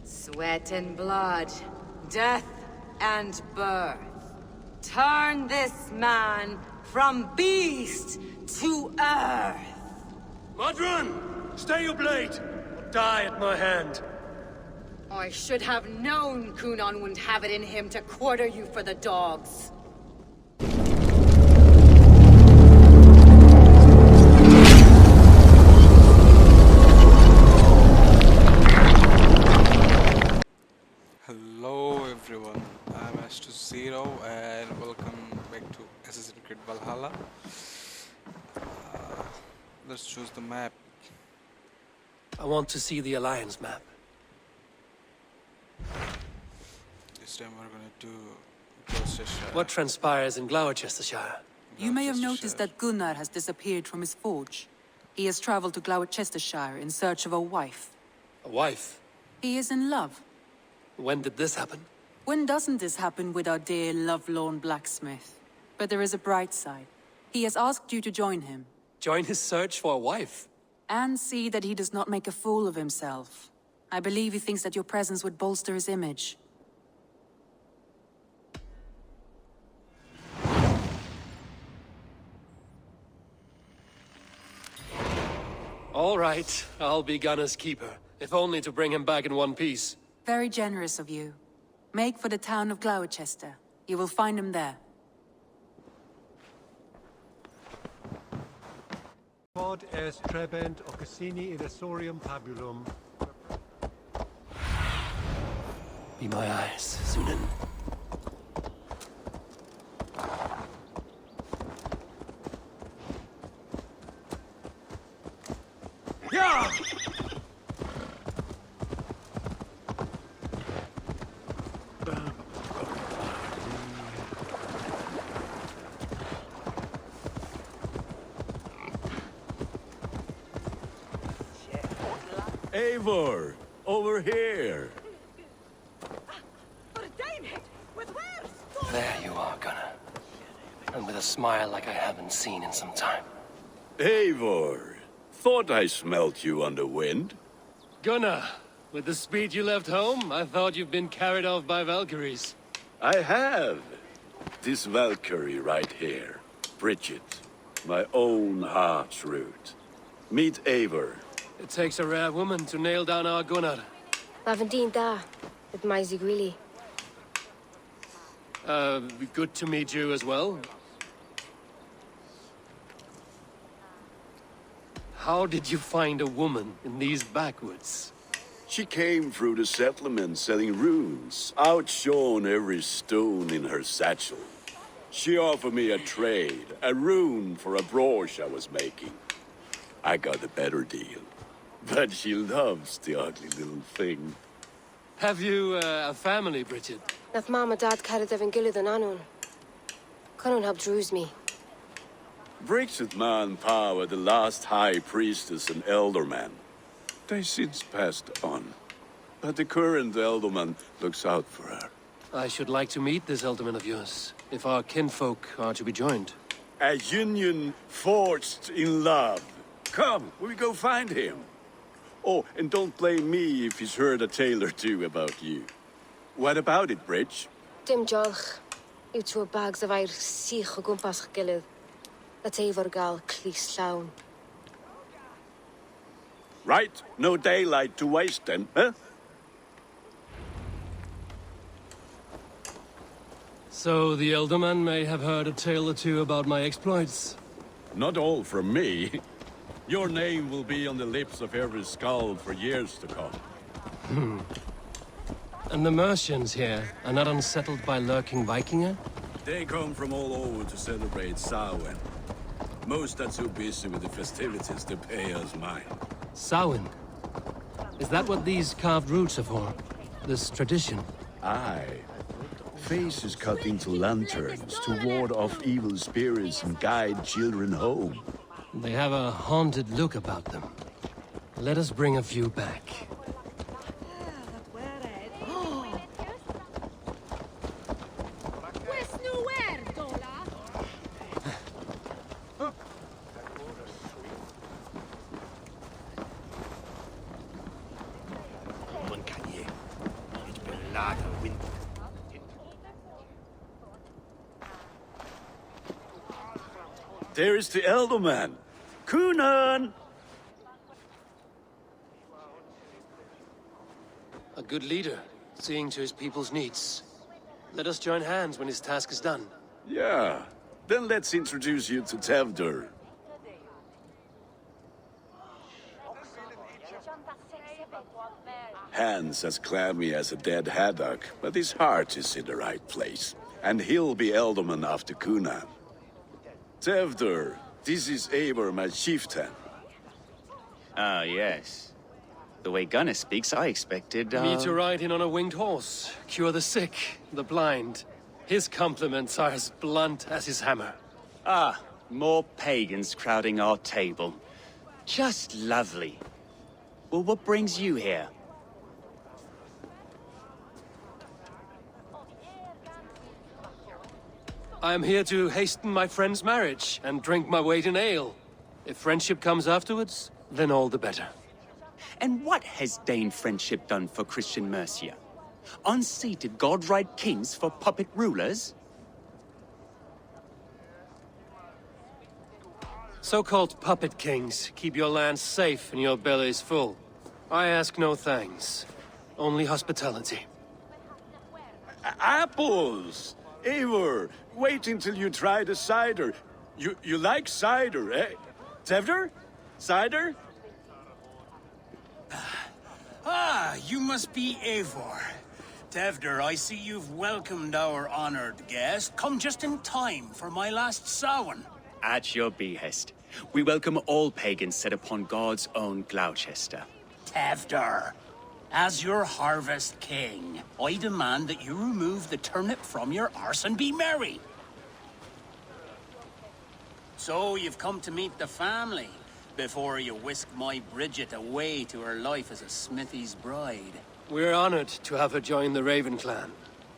Sweat and blood, death and birth. Turn this man from beast to earth! Modron! Stay your blade! Or die at my hand! I should have known Gunnar wouldn't have it in him to quarter you for the dogs. Hello everyone, I'm Zero and welcome back to Assassin's Creed Valhalla. Let's choose the map. I want to see the Alliance map. This time we're gonna do Glowccestrescire. What transpires in Glowccestrescire? You may have noticed that Gunnar has disappeared from his forge. He has traveled to Glowccestrescire in search of a wife. A wife? He is in love. When did this happen? When doesn't this happen with our dear lovelorn blacksmith? But there is a bright side. He has asked you to join him. Join his search for a wife? And see that he does not make a fool of himself. I believe he thinks that your presence would bolster his image. All right, I'll be Gunnar's keeper, if only to bring him back in one piece. Very generous of you. Make for the town of Glowchester. You will find him there. Quod est trebent occasini illusorium pabulum. Be my eyes, Sunan. Yeah! Eivor, over here. There you are, Gunnar. And with a smile like I haven't seen in some time. Eivor, thought I smelt you on the wind. Gunnar, with the speed you left home, I thought you've been carried off by Valkyries. I have. This Valkyrie right here, Bridget, my own heart's root. Meet Eivor. It takes a rare woman to nail down our Gunnar. Lavendine da, with my Zigwili. Good to meet you as well. How did you find a woman in these backwoods? She came through the settlement selling runes, outshone every stone in her satchel. She offered me a trade, a rune for a brooch I was making. I got a better deal. But she loves the ugly little thing. Have you a family, Bridget? Nath mama dad carried evan gilid an anun. Cannon helped druise me. Bridget man power the last high priestess and ealdormen. They since passed on. But the current ealdorman looks out for her. I should like to meet this ealdorman of yours, if our kinfolk are to be joined. A union forged in love. Come, we go find him. Oh, and don't blame me if he's heard a tale or two about you. What about it, Bridge? Dim jolch. You two bags of air sich o gwmpas gilid. Let Eivor gal clis llawn. Right, no daylight to waste then, huh? So the ealdorman may have heard a tale or two about my exploits. Not all from me. Your name will be on the lips of every skald for years to come. And the merchants here are not unsettled by lurking Vikinger? They come from all over to celebrate Samhain. Most are too busy with the festivities to pay us mind. Samhain? Is that what these carved roots are for? This tradition? Aye. Faces cut into lanterns to ward off evil spirits and guide children home. They have a haunted look about them. Let us bring a few back. there is the ealdorman. Gunnar! A good leader, seeing to his people's needs. Let us join hands when his task is done. Yeah. Then let's introduce you to Tevder. Hands as clammy as a dead haddock, but his heart is in the right place. And he'll be ealdorman after Gunnar. Tevder, this is Eivor, my chieftain. Ah, yes. The way Gunnar speaks, I expected, Me to ride in on a winged horse, cure the sick, the blind. His compliments are as blunt as his hammer. Ah, more pagans crowding our table. Just lovely. Well, what brings you here? I am here to hasten my friend's marriage and drink my weight in ale. If friendship comes afterwards, then all the better. And what has Dane friendship done for Christian Mercia? Unseated god-right kings for puppet rulers? So-called puppet kings keep your lands safe and your bellies full. I ask no thanks, only hospitality. Apples! Eivor, wait until you try the cider. You like cider, eh? Tevder? Cider? Ah, you must be Eivor. Tevder, I see you've welcomed our honored guest. Come just in time for my last Samhain. At your behest. We welcome all pagans set upon God's own Gloucester. Tevder, as your harvest king, I demand that you remove the turnip from your arse and be merry. So you've come to meet the family before you whisk my Bridget away to her life as a smithy's bride. We're honored to have her join the Raven clan,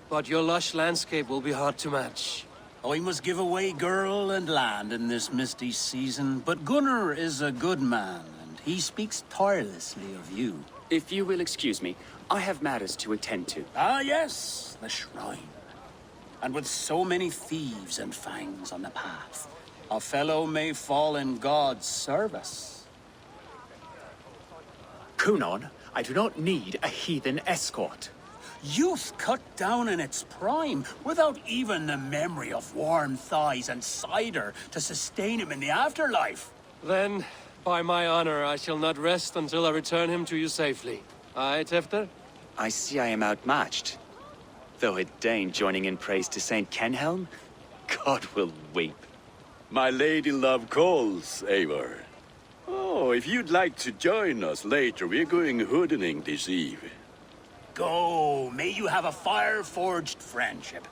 but your lush landscape will be hard to match. I must give away girl and land in this misty season, but Gunnar is a good man, and he speaks tirelessly of you. If you will excuse me, I have matters to attend to. Ah, yes, the shrine. And with so many thieves and fangs on the path, a fellow may fall in God's service. Kunon, I do not need a heathen escort. Youth cut down in its prime, without even the memory of warm thighs and cider to sustain him in the afterlife. Then, by my honor, I shall not rest until I return him to you safely. Aye, Tefter? I see I am outmatched. Though a Dane joining in praise to Saint Kenhelm, God will weep. My lady love calls, Eivor. Oh, if you'd like to join us later, we're going hoodening this eve. Go, may you have a fire-forged friendship.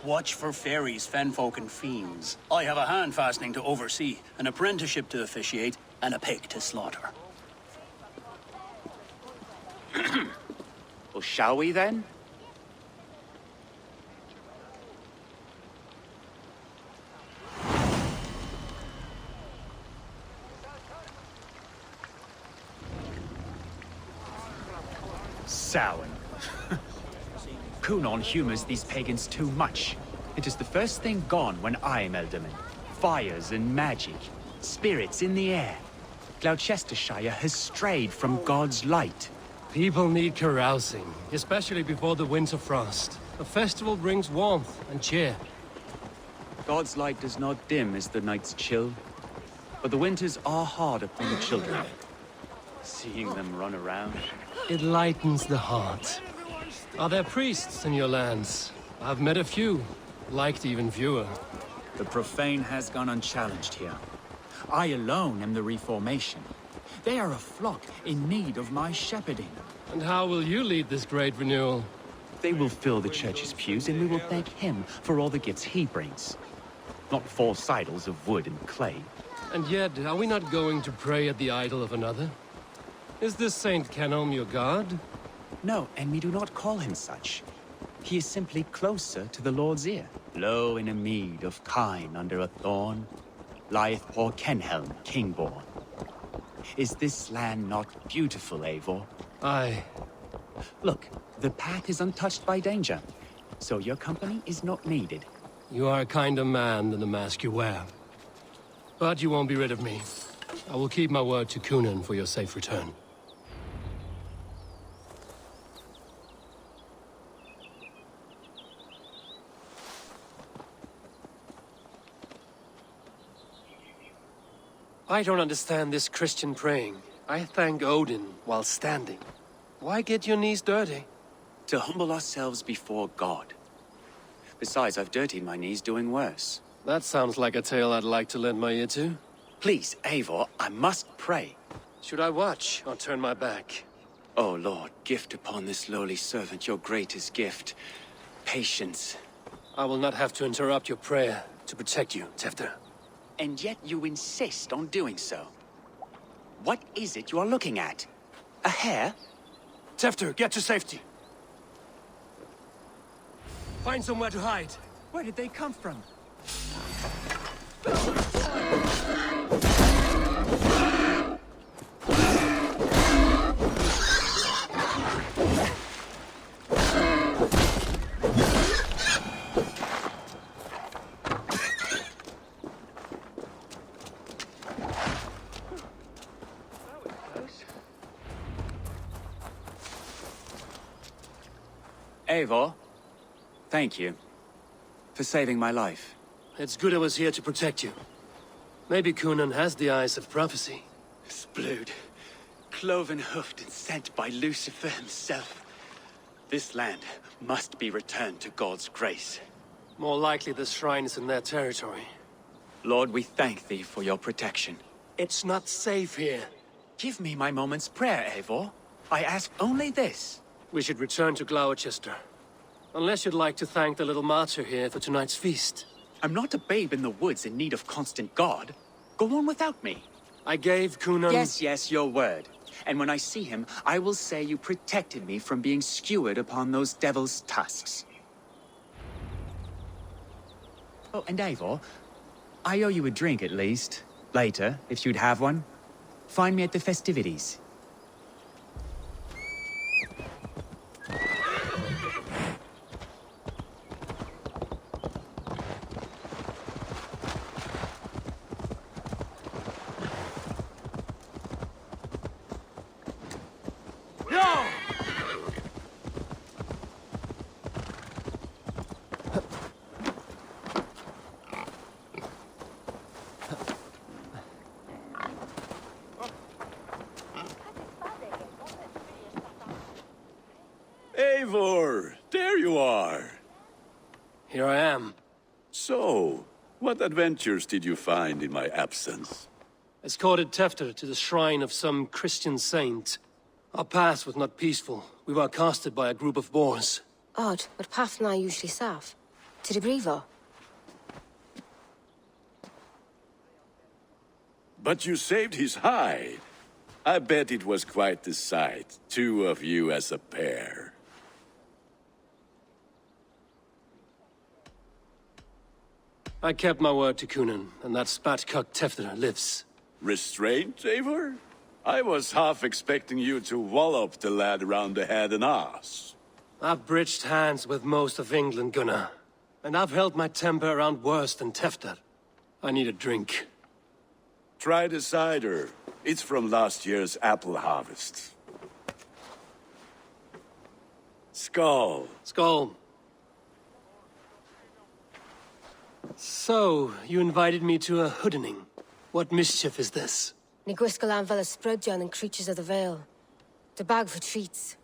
Watch for fairies, fenfolk, and fiends. I have a hand fastening to oversee, an apprenticeship to officiate, and a pig to slaughter. Well, shall we then? Samhain. Kunon humors these pagans too much. It is the first thing gone when I am ealdorman. Fires and magic. Spirits in the air. Glowccestrescire has strayed from God's light. People need carousing, especially before the winter frost. A festival brings warmth and cheer. God's light does not dim as the nights chill, but the winters are hard upon the children. Seeing them run around. It lightens the heart. Are there priests in your lands? I've met a few, liked even fewer. The profane has gone unchallenged here. I alone am the reformation. They are a flock in need of my shepherding. And how will you lead this great renewal? They will fill the church's pews, and we will thank him for all the gifts he brings. Not false idols of wood and clay. And yet, are we not going to pray at the idol of another? Is this Saint Kenhelm your god? No, and we do not call him such. He is simply closer to the Lord's ear. Low in a mead of kine under a thorn, lieth poor Kenhelm, king-born. Is this land not beautiful, Eivor? Aye. Look, the path is untouched by danger, so your company is not needed. You are a kinder man than the mask you wear. But you won't be rid of me. I will keep my word to Gunnar for your safe return. I don't understand this Christian praying. I thank Odin while standing. Why get your knees dirty? To humble ourselves before God. Besides, I've dirtied my knees doing worse. That sounds like a tale I'd like to lend my ear to. Please, Eivor, I must pray. Should I watch or turn my back? Oh Lord, gift upon this lowly servant your greatest gift. Patience. I will not have to interrupt your prayer to protect you, Tefter. And yet you insist on doing so. What is it you are looking at? A hare? Tefter, get to safety. Find somewhere to hide. Where did they come from? Eivor, thank you for saving my life. It's good I was here to protect you. Maybe Gunnar has the eyes of prophecy. Splood, cloven-hoofed and sent by Lucifer himself. This land must be returned to God's grace. More likely the shrine is in their territory. Lord, we thank thee for your protection. It's not safe here. Give me my moment's prayer, Eivor. I ask only this. We should return to Glowccester. Unless you'd like to thank the little martyr here for tonight's feast. I'm not a babe in the woods in need of constant guard. Go on without me. I gave Gunnar... Yes, your word. And when I see him, I will say you protected me from being skewered upon those devil's tusks. Oh, and Eivor, I owe you a drink at least. Later, if you'd have one. Find me at the festivities. Eivor, there you are. Here I am. So, what adventures did you find in my absence? Escorted Tefter to the shrine of some Christian saint. Our past was not peaceful. We were accosted by a group of boars. Odd, but path na usually safe. To the Grievo. But you saved his hide. I bet it was quite the sight, two of you as a pair. I kept my word to Gunnar, and that spatcock Tefter lives. Restraint, Eivor? I was half expecting you to wallop the lad around the head and ass. I've bridged hands with most of England, Gunnar. And I've held my temper around worse than Tefter. I need a drink. Try the cider. It's from last year's apple harvest. Skull. Skull. So, you invited me to a hoodening. What mischief is this? Ni gwisgal an fel y Sprydjan and creatures of the Vale. The bag for treats.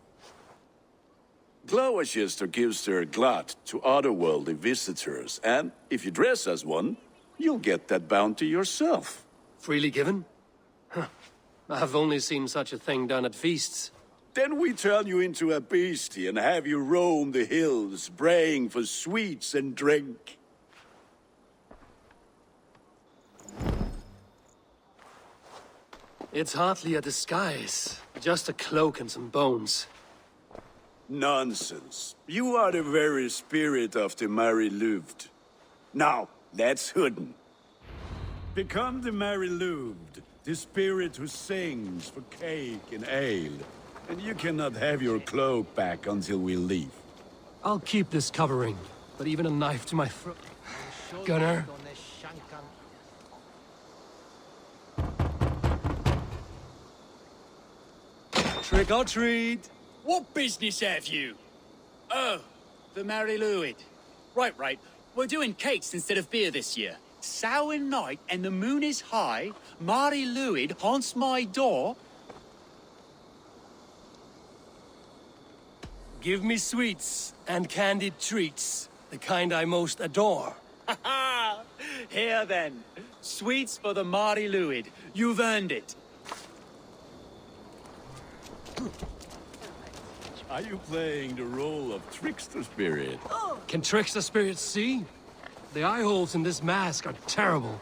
Glowccester gives their glut to otherworldly visitors, and if you dress as one, you'll get that bounty yourself. Freely given? Huh. I've only seen such a thing done at feasts. Then we turn you into a beastie and have you roam the hills, braying for sweets and drink. It's hardly a disguise. Just a cloak and some bones. Nonsense. You are the very spirit of the Mary Louved. Now, let's hooden. Become the Mary Louved, the spirit who sings for cake and ale. And you cannot have your cloak back until we leave. I'll keep this covering, but even a knife to my throat. Gunnar? Trick or treat. What business have you? Oh, the Mary Lwyd. Right. We're doing cakes instead of beer this year. Samhain night and the moon is high. Mary Lwyd haunts my door. Give me sweets and candied treats, the kind I most adore. Ha ha! Here then. Sweets for the Mary Lwyd. You've earned it. Are you playing the role of trickster spirit? Can trickster spirits see? The eye holes in this mask are terrible.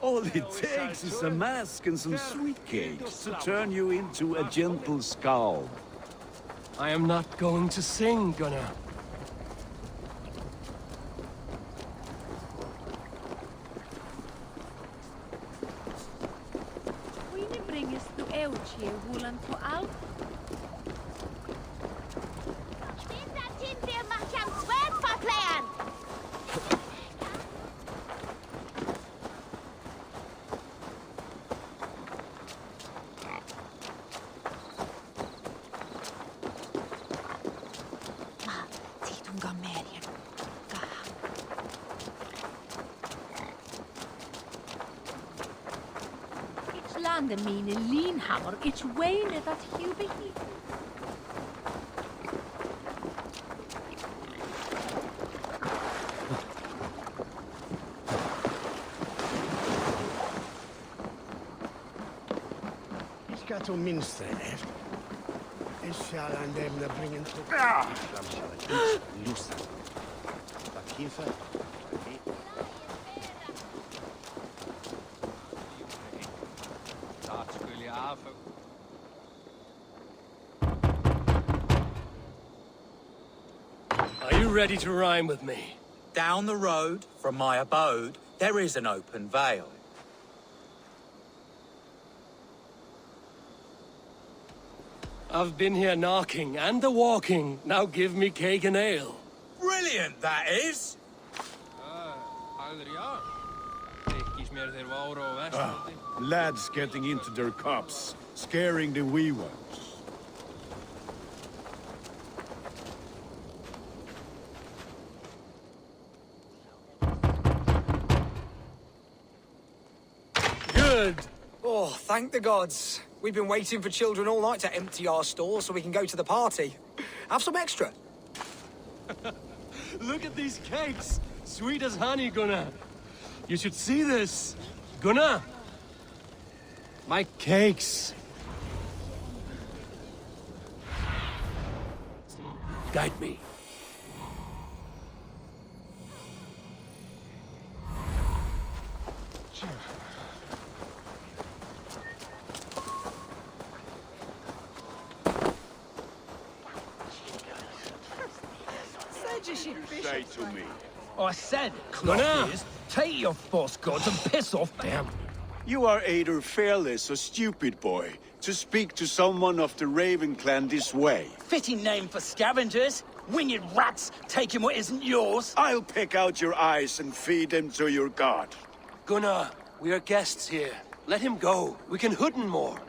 All it takes is a mask and some sweet cakes to turn you into a gentle skull. I am not going to sing, Gunnar. The mean lean hammer, it's Wayne that Hubie. Ich ga to minst efter. Ich shall an dem bringen zu. Lusa. Pakilfa. Are you ready to rhyme with me? Down the road from my abode, there is an open vale. I've been here knocking and the walking. Now give me cake and ale. Brilliant, that is! Lads getting into their cups, scaring the wee ones. Good. Oh, thank the gods. We've been waiting for children all night to empty our stores so we can go to the party. Have some extra. Look at these cakes. Sweet as honey, Gunnar. You should see this. Gunnar. My cakes. Guide me. Say to me. I said, Gunnar! clock is, take your false gods and piss off. Damn. You are either fearless or stupid, boy, to speak to someone of the Raven clan this way. Fitting name for scavengers. Winged rats taking what isn't yours. I'll pick out your eyes and feed them to your god. Gunnar, we are guests here. Let him go. We can hoot him more.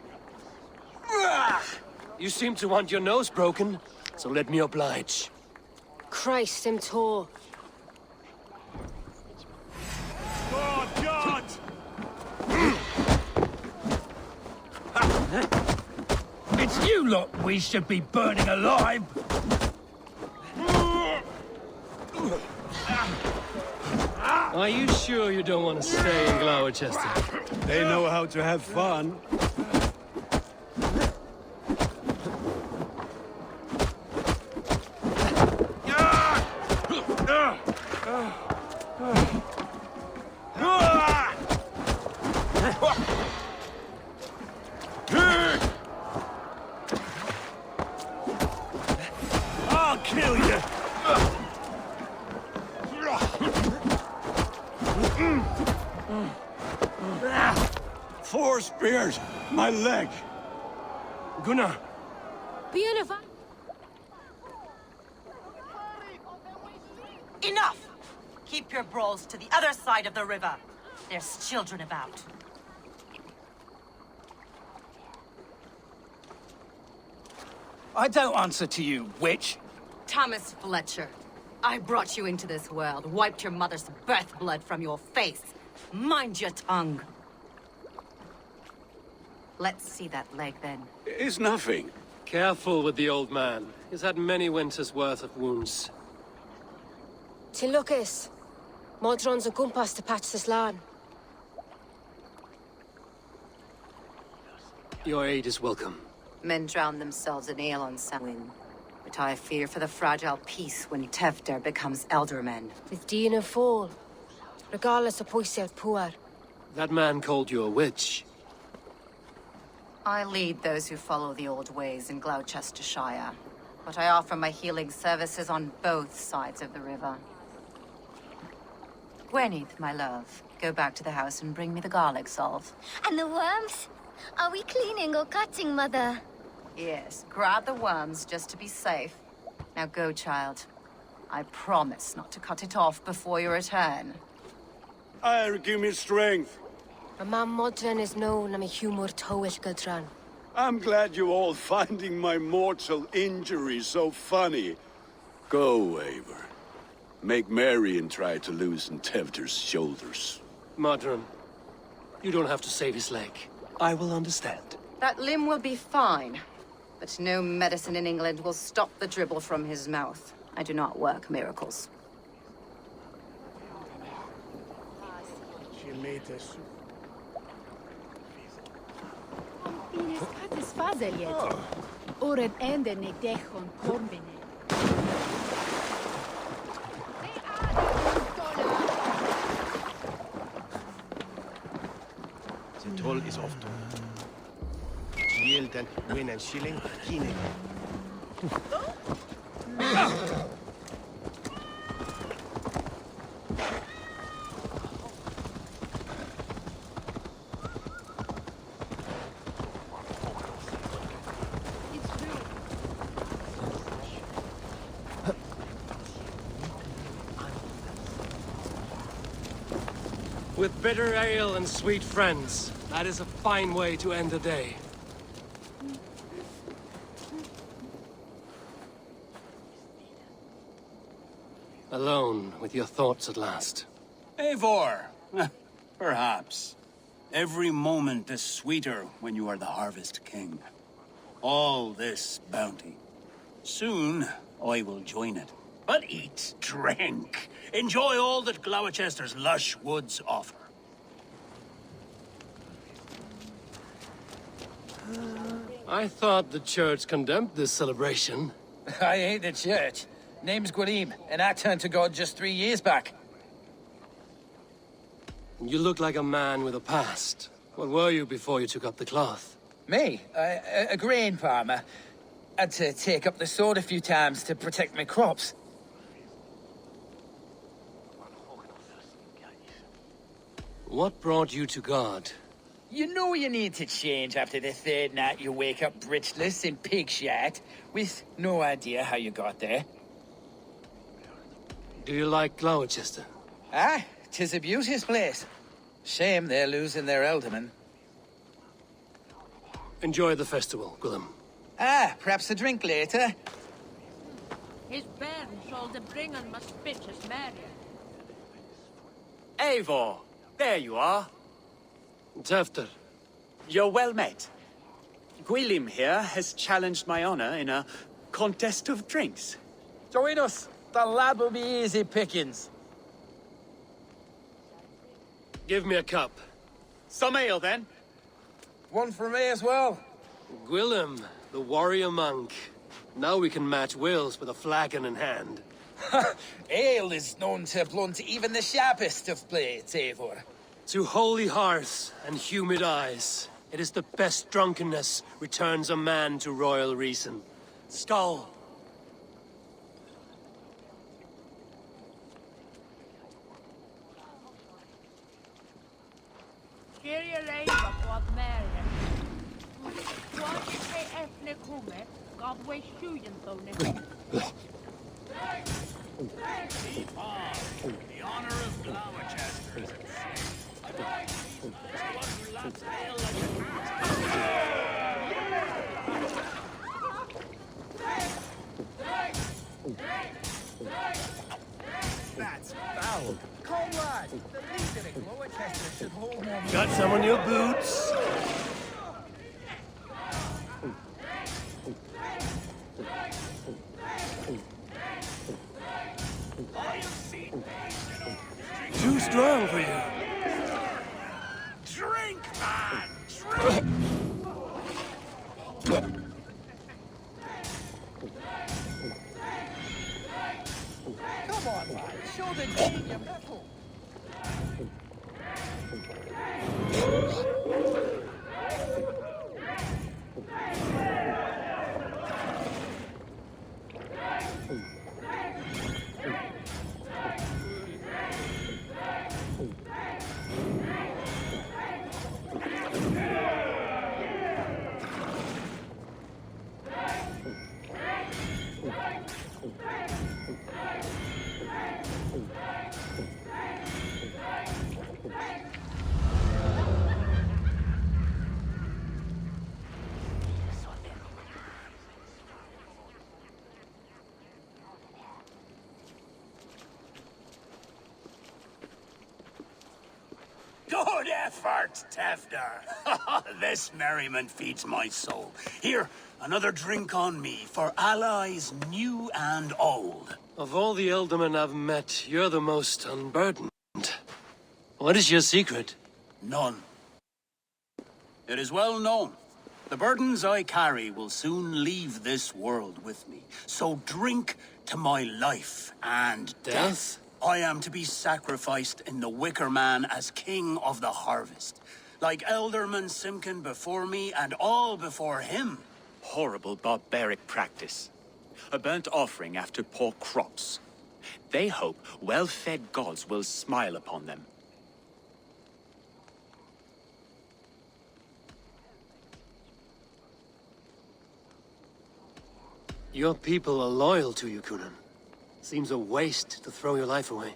You seem to want your nose broken, so let me oblige. Christ, him tore. God! It's you lot we should be burning alive. Are you sure you don't want to stay in Glowccester? They know how to have fun. I'll kill you! Four spears! My leg! Gunnar! Beautiful. Enough! Keep your brawls to the other side of the river. There's children about. I don't answer to you, witch. Thomas Fletcher, I brought you into this world, wiped your mother's birth blood from your face. Mind your tongue. Let's see that leg, then. It's nothing. Careful with the old man. He's had many winters' worth of wounds. Till Lucas. Modron's a gumpas to patch this land. Your aid is welcome. Men drown themselves in ale on Samhain. But I fear for the fragile peace when Tevder becomes ealdormen. With Dean and fall. Regardless of Poisier Puar. That man called you a witch. I lead those who follow the old ways in Glowccestrescire. But I offer my healing services on both sides of the river. Gwenith, my love, go back to the house and bring me the garlic salve. And the worms? Are we cleaning or cutting, Mother? Yes, grab the worms just to be safe. Now go, child. I promise not to cut it off before your return. Give me strength. A man Modron is known am a humor towish Gudran. I'm glad you all finding my mortal injury so funny. Go, Eivor. Make merry and try to loosen Tevder's shoulders. Modron, you don't have to save his leg. I will understand. That limb will be fine. But no medicine in England will stop the dribble from his mouth. I do not work miracles. She made us. Oren ende ne dechon korbine. The toll is off. Yield and win and shilling. Keening. With bitter ale and sweet friends, that is a fine way to end a day. Alone with your thoughts at last. Eivor! Perhaps. Every moment is sweeter when you are the Harvest King. All this bounty. Soon, I will join it. But eat, drink, enjoy all that Glowcester's lush woods offer. I thought the church condemned this celebration. I hate the church. Name's Gwarim, and I turned to God just 3 years back. You look like a man with a past. What were you before you took up the cloth? Me? A grain farmer. Had to take up the sword a few times to protect my crops. What brought you to God? You know you need to change after the third night you wake up britchless in pig shit, with no idea how you got there. Do you like Gloucester? Ah, 'tis a beauteous place. Shame they're losing their ealdormen. Enjoy the festival, Gwilym. Ah, perhaps a drink later. His bairn shall the bring on must bitches marry. Eivor, there you are. Tevder. You're well met. Gwilym here has challenged my honor in a contest of drinks. Join us. The lad will be easy pickings. Give me a cup. Some ale, then. One for me as well. Gwilym, the warrior monk. Now we can match wills with a flagon in hand. Ale is known to blunt even the sharpest of blades, Eivor. To holy hearths and humid eyes, it is the best drunkenness returns a man to royal reason. Skull. Kyrie Eivor God marry. What is the ethnic hume? God way shooting so The honor of Glowcester is at stake. That's foul. Comrade, the leader at Glowccestrescire should hold more. Got some on your boots? Too strong for you. Drink, man! Drink! Come on, lad. Show the king your mettle. Good effort, Tevder. This merriment feeds my soul. Here, another drink on me for allies new and old. Of all the ealdormen I've met, you're the most unburdened. What is your secret? None. It is well known. The burdens I carry will soon leave this world with me. So drink to my life and death. I am to be sacrificed in the Wicker Man as king of the harvest. Like ealdorman Simkin before me and all before him. Horrible barbaric practice. A burnt offering after poor crops. They hope well-fed gods will smile upon them. Your people are loyal to you, Gunnar. Seems a waste to throw your life away.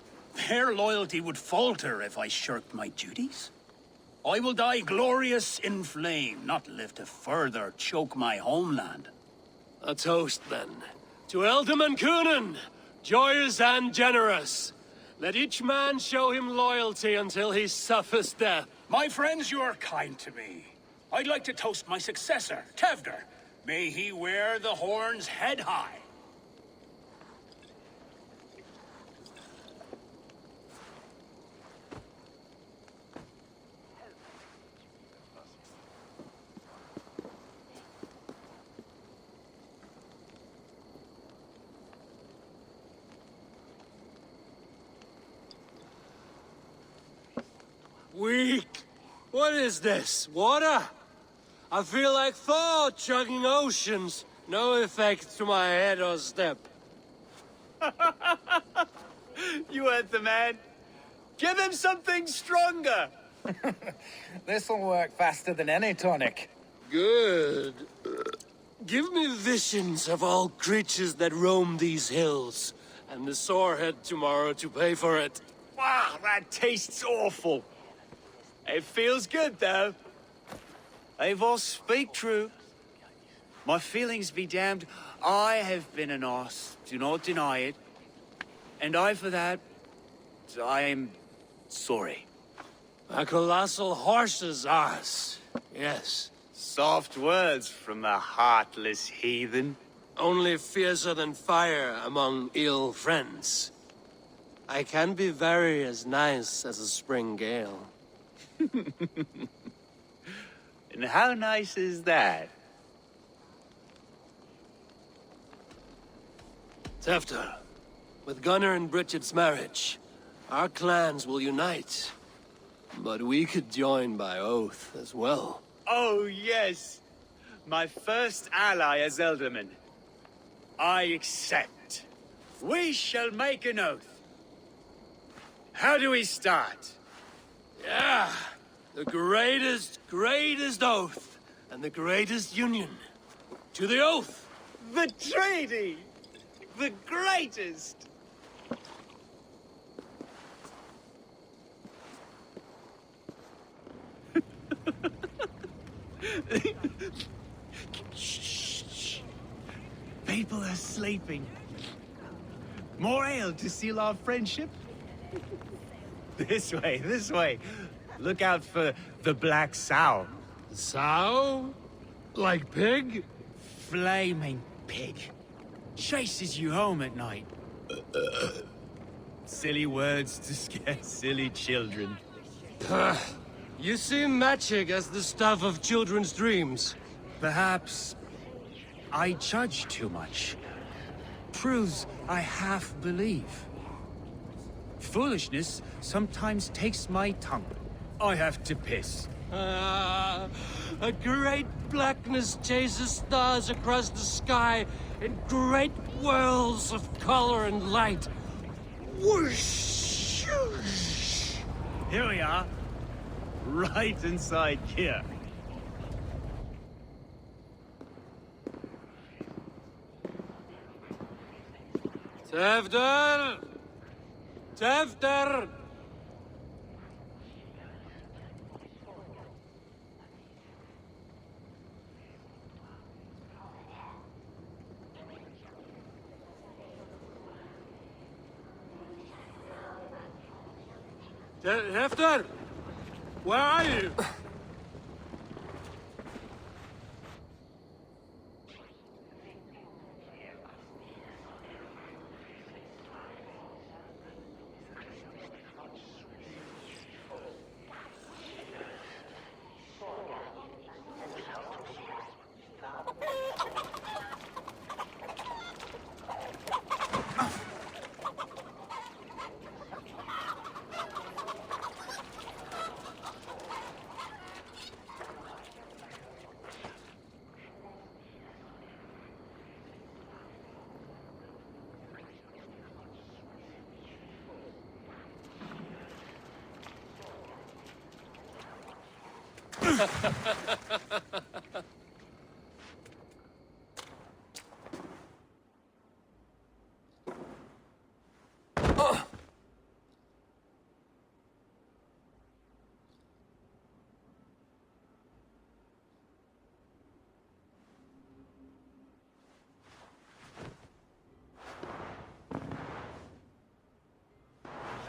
Their loyalty would falter if I shirked my duties. I will die glorious in flame, not live to further choke my homeland. A toast, then. To ealdorman Cunan, joyous and generous. Let each man show him loyalty until he suffers death. My friends, you are kind to me. I'd like to toast my successor, Tevder. May he wear the horns head high. Weak! What is this? Water? I feel like Thor chugging oceans. No effect to my head or step. You heard the man. Give him something stronger. This'll work faster than any tonic. Good. Give me visions of all creatures that roam these hills, and the sorehead tomorrow to pay for it. Wow, that tastes awful. It feels good, though. Eivor, speak true. My feelings be damned. I have been an arse. Do not deny it. And I, for that, I am sorry. A colossal horse's arse. Yes. Soft words from a heartless heathen. Only fiercer than fire among ill friends. I can be very as nice as a spring gale. And how nice is that? Tefter, with Gunnar and Bridget's marriage, our clans will unite. But we could join by oath as well. Oh, yes. My first ally as ealdorman. I accept. We shall make an oath. How do we start? Yeah, the greatest oath, and the greatest union. To the oath! The treaty! The greatest! Shh. People are sleeping. More ale to seal our friendship? This way, this way. Look out for the black sow. Sow? Like pig? Flaming pig. Chases you home at night. Silly words to scare silly children. You seem magic as the stuff of children's dreams. Perhaps I judge too much. Proves I half believe. Foolishness sometimes takes my tongue. I have to piss. A great blackness chases stars across the sky in great whirls of color and light. Whoosh! Here we are. Right inside here. Tevder! Tevder! Hefter! Where are you?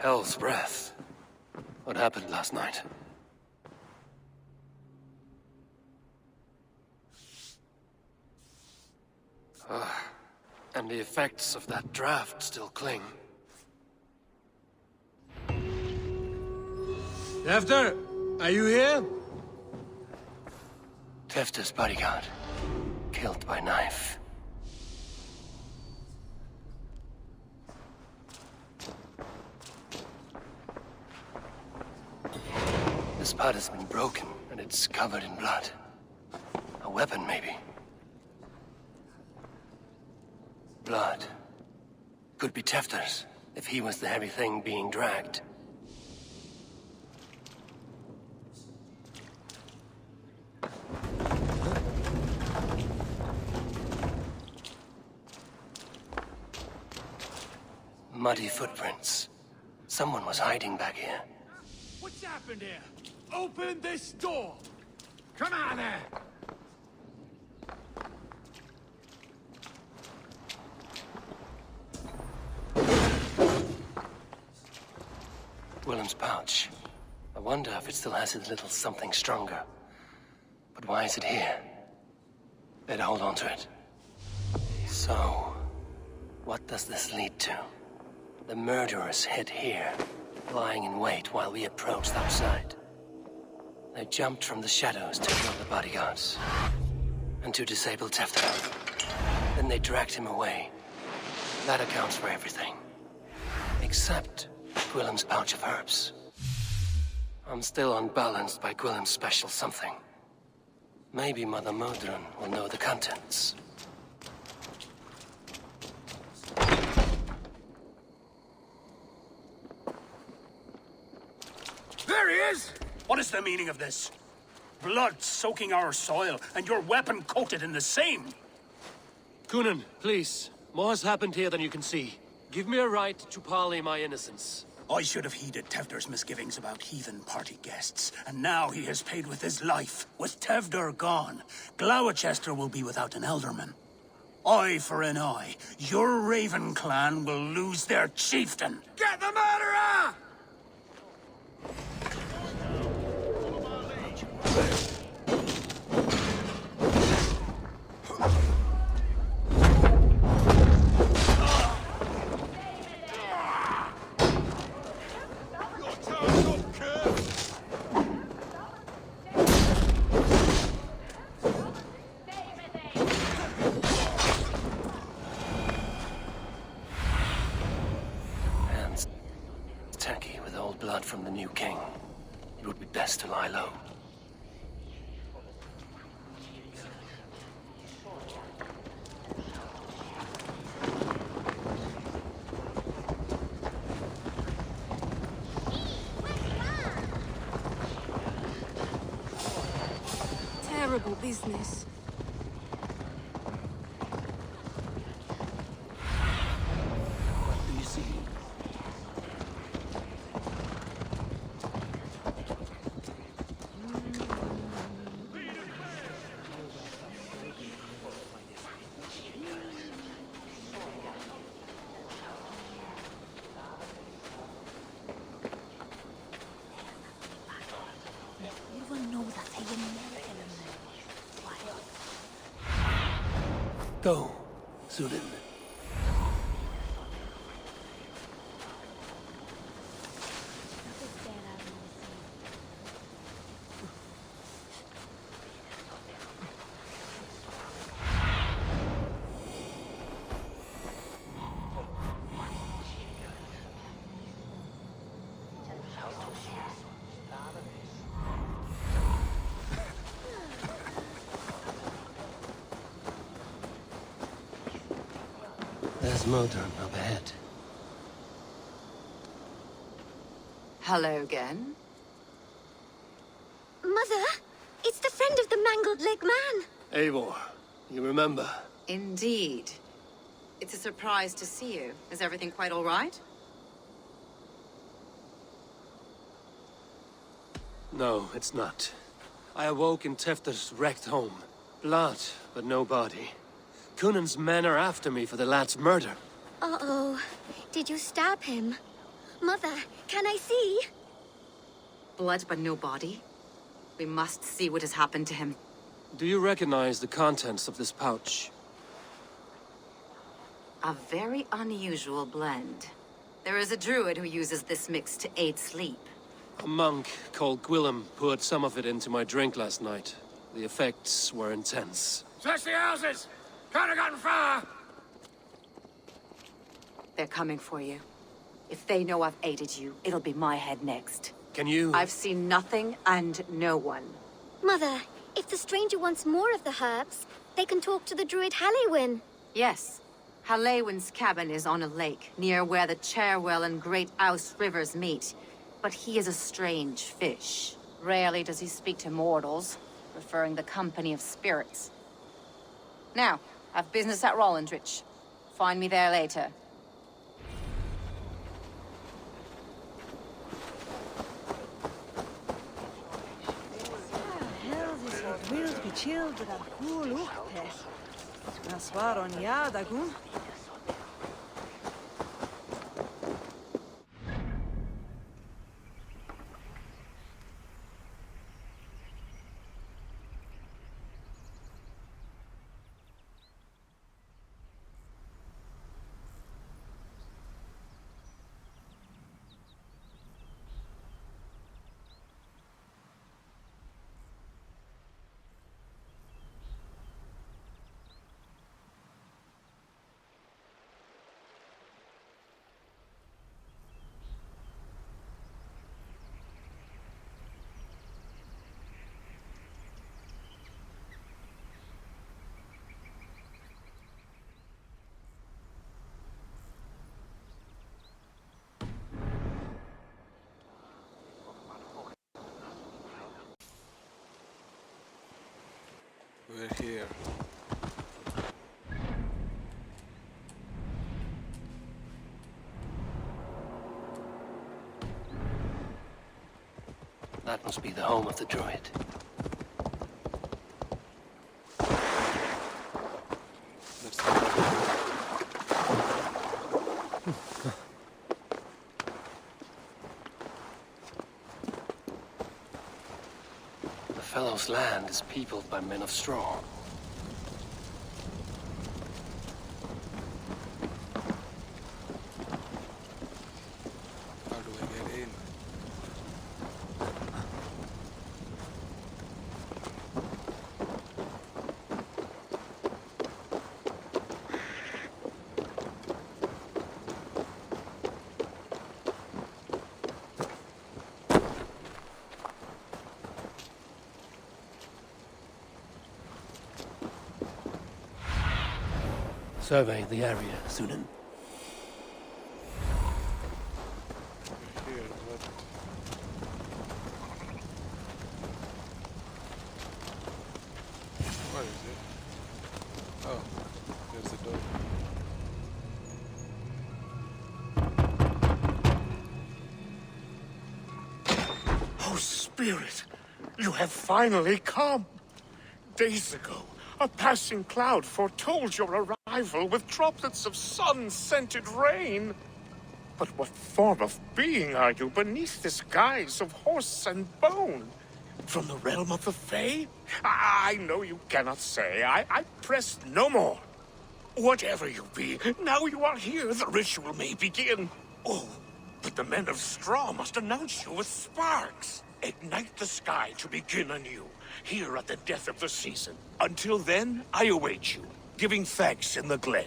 Hell's breath. What happened last night? And the effects of that draft still cling. Tefter, are you here? Tefter's bodyguard. Killed by knife. This part has been broken, and it's covered in blood. A weapon, maybe. Blood. Could be Tefter's, if he was the heavy thing being dragged. Muddy footprints. Someone was hiding back here. What's happened here? Open this door! Come out there! Willem's pouch. I wonder if it still has its little something stronger. But why is it here? Better hold on to it. So, what does this lead to? The murderers hid here, lying in wait while we approached outside. They jumped from the shadows to kill the bodyguards. And to disable Tefter. Then they dragged him away. That accounts for everything. Except Gwillem's pouch of herbs. I'm still unbalanced by Gwillem's special something. Maybe Mother Modron will know the contents. There he is! What is the meaning of this? Blood soaking our soil, and your weapon coated in the same! Gunnar, please. More has happened here than you can see. Give me a right to parley my innocence. I should have heeded Tevder's misgivings about heathen party guests, and now he has paid with his life. With Tevder gone, Glowccester will be without an ealdorman. Eye for an eye. Your Raven clan will lose their chieftain. Get the murderer! Hands tacky with old blood from the new king. It would be best to lie low. Terrible business. What do you see? Everyone knows that I am American. Go, Zulin. There's Modern up ahead. Hello again. Mother, it's the friend of the mangled leg man. Eivor, you remember? Indeed. It's a surprise to see you. Is everything quite all right? No, it's not. I awoke in Tefter's wrecked home. Blood, but no body. Cunan's men are after me for the lad's murder. Uh-oh. Did you stab him? Mother, can I see? Blood but no body? We must see what has happened to him. Do you recognize the contents of this pouch? A very unusual blend. There is a druid who uses this mix to aid sleep. A monk called Gwillem poured some of it into my drink last night. The effects were intense. Search the houses! Can't have gotten far! They're coming for you. If they know I've aided you, it'll be my head next. Can you... I've seen nothing and no one. Mother, if the stranger wants more of the herbs, they can talk to the druid Halewyn. Yes. Halewyn's cabin is on a lake, near where the Cherwell and Great Ouse rivers meet. But he is a strange fish. Rarely does he speak to mortals, preferring the company of spirits. Now, I've business at Rollindrich. Find me there later. Wilt be children of cool up Naswar on Yadagun. We're here. That must be the home of the druid. That's Eivors' land is peopled by men of straw. How do I get in? Survey the area, Sunan. Here, what? What is it? Oh, there's the door. Oh, Spirit, you have finally come. Days ago, a passing cloud foretold your arrival with droplets of sun-scented rain. But what form of being are you beneath this guise of horse and bone? From the realm of the Fae? I know you cannot say. I press no more. Whatever you be, now you are here, the ritual may begin. Oh, but the men of straw must announce you with sparks. Ignite the sky to begin anew, here at the death of the season. Until then, I await you, giving thanks in the glen.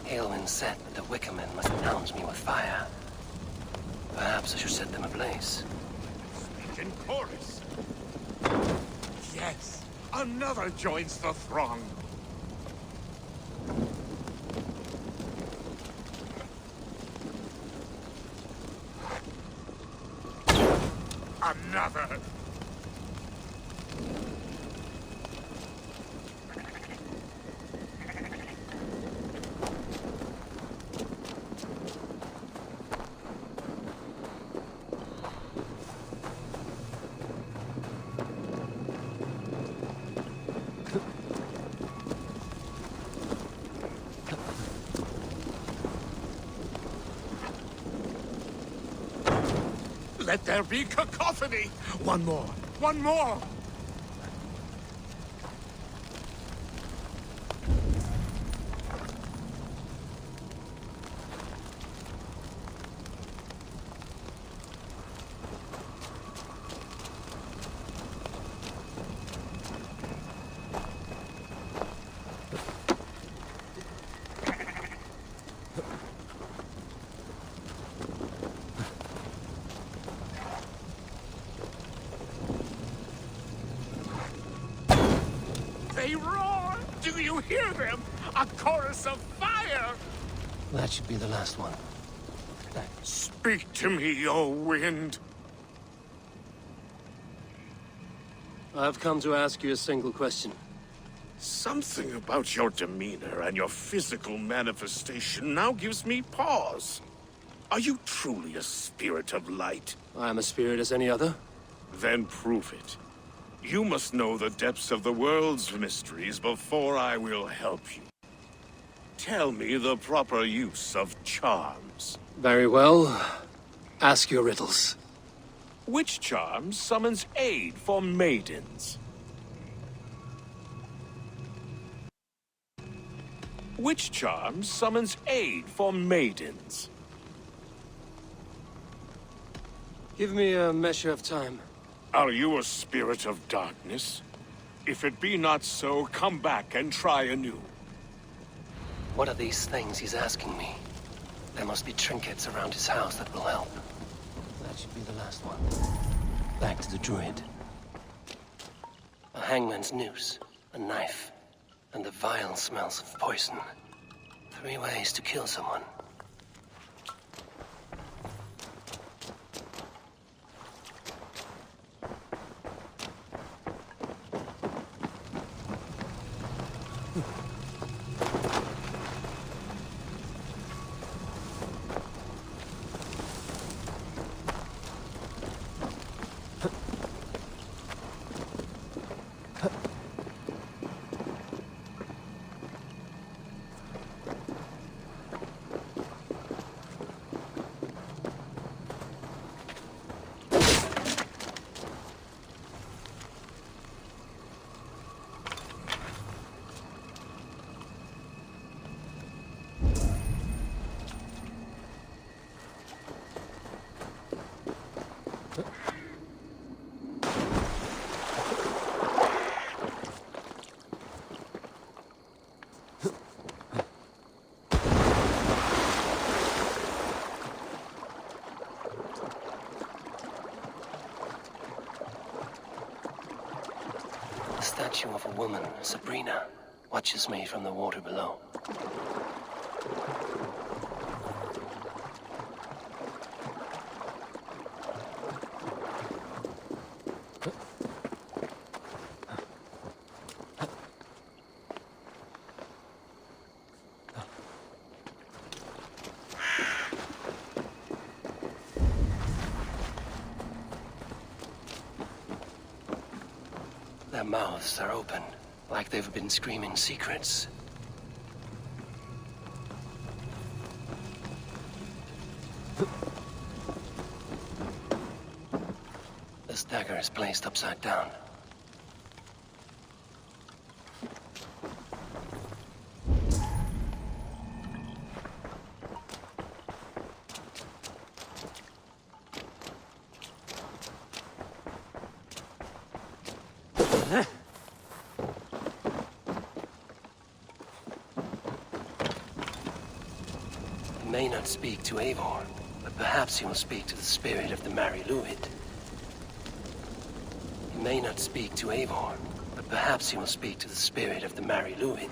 Aylwin said that the Wicker men must announce me with fire. Perhaps I should set them ablaze. Speak in chorus. Yes, another joins the throng. Another. Let there be cacophony! One more! One more! They roar! Do you hear them? A chorus of fire! That should be the last one. Speak to me, O wind! I've come to ask you a single question. Something about your demeanor and your physical manifestation now gives me pause. Are you truly a spirit of light? I am a spirit as any other. Then prove it. You must know the depths of the world's mysteries before I will help you. Tell me the proper use of charms. Very well. Ask your riddles. Which charm summons aid for maidens? Which charm summons aid for maidens? Give me a measure of time. Are you a spirit of darkness? If it be not so, come back and try anew. What are these things he's asking me? There must be trinkets around his house that will help. That should be the last one. Back to the druid. A hangman's noose, a knife, and the vile smells of poison. 3 ways to kill someone. statue of a woman, Sabrina, watches me from the water below. Their mouths are open, like they've been screaming secrets. This dagger is placed upside down. He may not speak to Eivor, but perhaps he will speak to the spirit of the Mari Luid. He may not speak to Eivor, but perhaps he will speak to the spirit of the Mari Luid.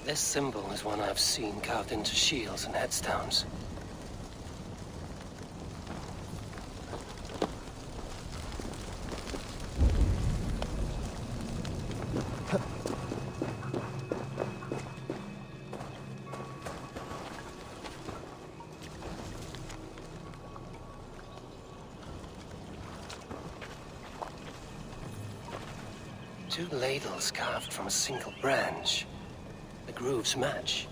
This symbol is one I've seen carved into shields and headstones. Two ladles carved from a single branch. The grooves match.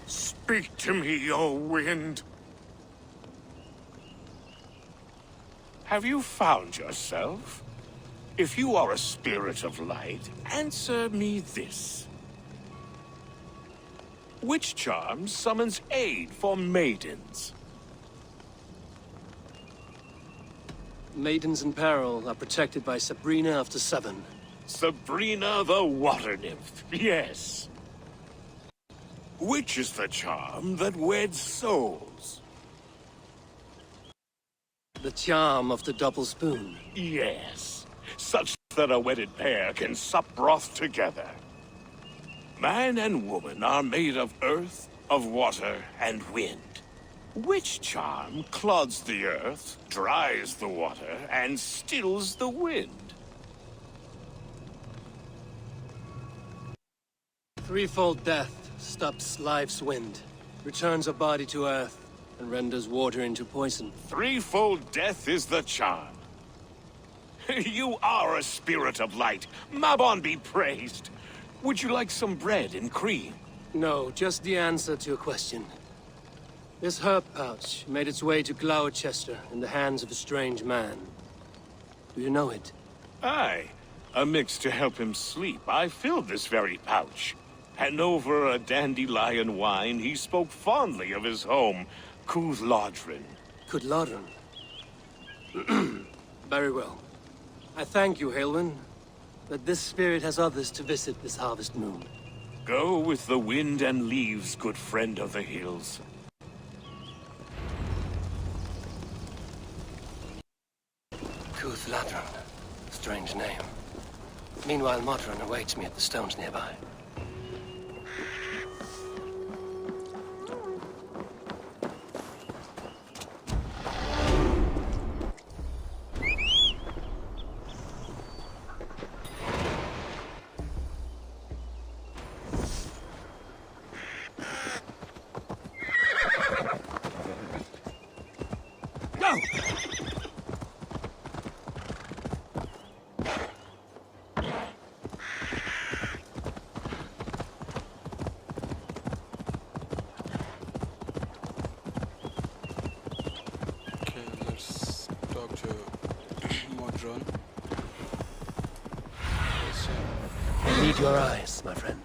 Speak to me, O wind. Have you found yourself? If you are a spirit of light, answer me this. Which charm summons aid for maidens? Maidens in peril are protected by Sabrina after 7. Sabrina the water nymph, yes. Which is the charm that weds souls? The charm of the double spoon. Yes. Such that a wedded pair can sup broth together. Man and woman are made of earth, of water, and wind. Which charm clods the earth, dries the water, and stills the wind? Threefold death stops life's wind, returns a body to earth, and renders water into poison. Threefold death is the charm. You are a spirit of light. Mabon be praised. Would you like some bread and cream? No, just the answer to your question. This herb pouch made its way to Glowcester in the hands of a strange man. Do you know it? Aye. A mix to help him sleep. I filled this very pouch. And over a dandelion wine, he spoke fondly of his home, Cúthládrin. Cúthládrin? Very well. I thank you, Haelwyn, that this spirit has others to visit this harvest moon. Go with the wind and leaves, good friend of the hills. Cúthládrin. Strange name. Meanwhile, Modron awaits me at the stones nearby. need your eyes, my friend.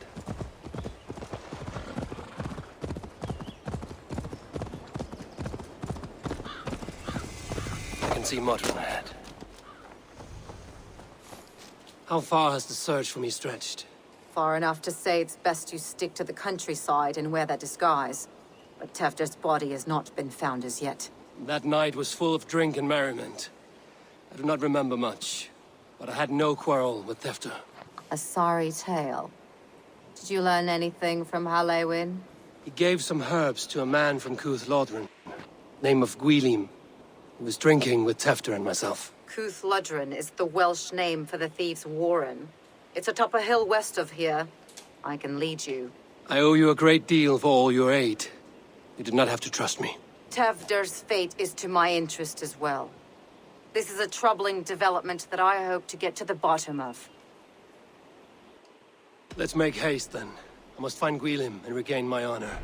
I can see Modron ahead. How far has the search for me stretched? Far enough to say it's best you stick to the countryside and wear that disguise. But Tefder's body has not been found as yet. That night was full of drink and merriment. I do not remember much, but I had no quarrel with Tefder. A sorry tale. Did you learn anything from Halewin? He gave some herbs to a man from Ealdormen, name of Gwylim, who was drinking with Tefder and myself. Ealdormen is the Welsh name for the thieves' warren. It's atop a hill west of here. I can lead you. I owe you a great deal for all your aid. You did not have to trust me. Tefder's fate is to my interest as well. This is a troubling development that I hope to get to the bottom of. Let's make haste, then. I must find Gwylim and regain my honor.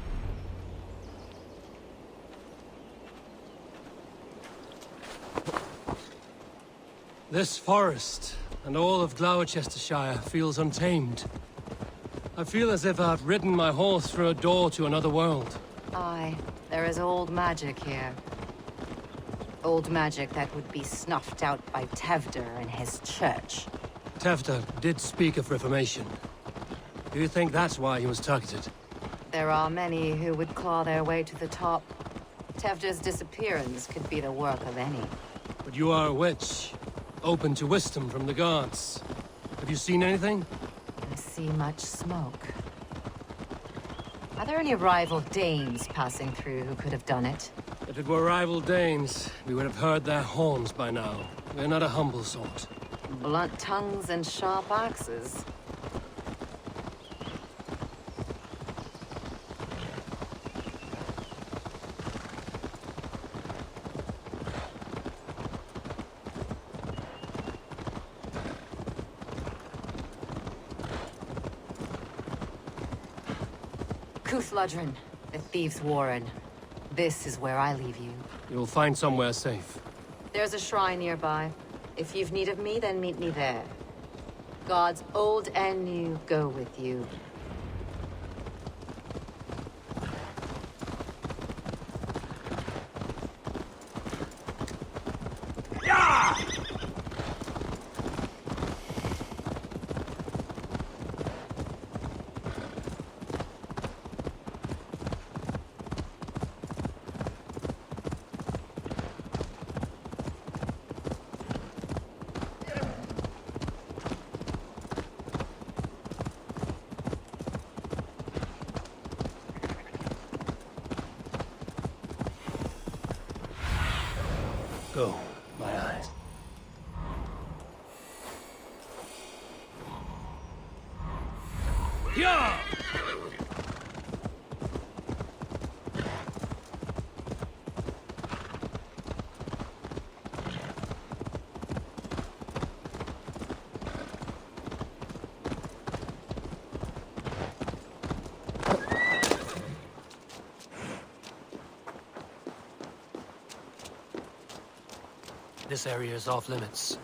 This forest, and all of Glowccestrescire, feels untamed. I feel as if I've ridden my horse through a door to another world. Aye, there is old magic here. Old magic that would be snuffed out by Tefder and his church. Tefder did speak of reformation. Do you think that's why he was targeted? There are many who would claw their way to the top. Tefder's disappearance could be the work of any. But you are a witch, open to wisdom from the gods. Have you seen anything? I see much smoke. Are there any rival Danes passing through who could have done it? If it were rival Danes, we would have heard their horns by now. We're not a humble sort. Blunt tongues and sharp axes. Ealdormen, the thieves' warren. This is where I leave you. You'll find somewhere safe. There's a shrine nearby. If you've need of me, then meet me there. Gods old and new go with you. Go, my eyes. Yeah! This area is off limits.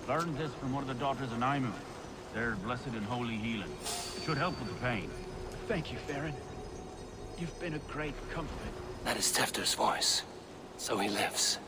Learned this from one of the daughters of Naimu. Their blessed and holy healing. It should help with the pain. Thank you, Farron. You've been a great comfort. That is Tefter's voice. So he lives.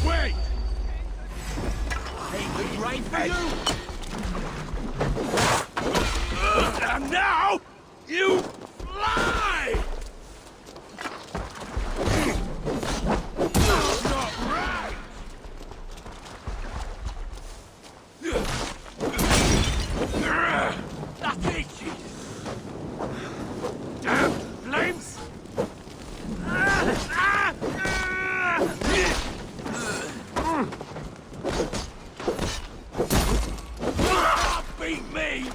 Wait! Ain't it right for you? And now, you fly! Not right! That's itchy! Damn flames! Beat me!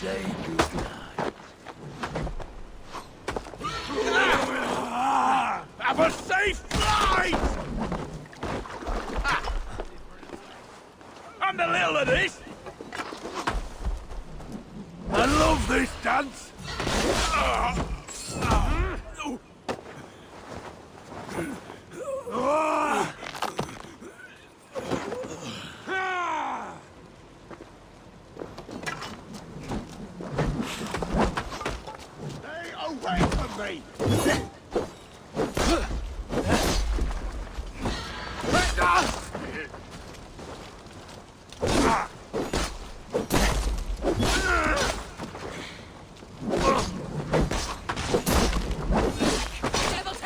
Say goodnight. Have a safe flight! I'm the little of this. I love this dance. Stay away from me!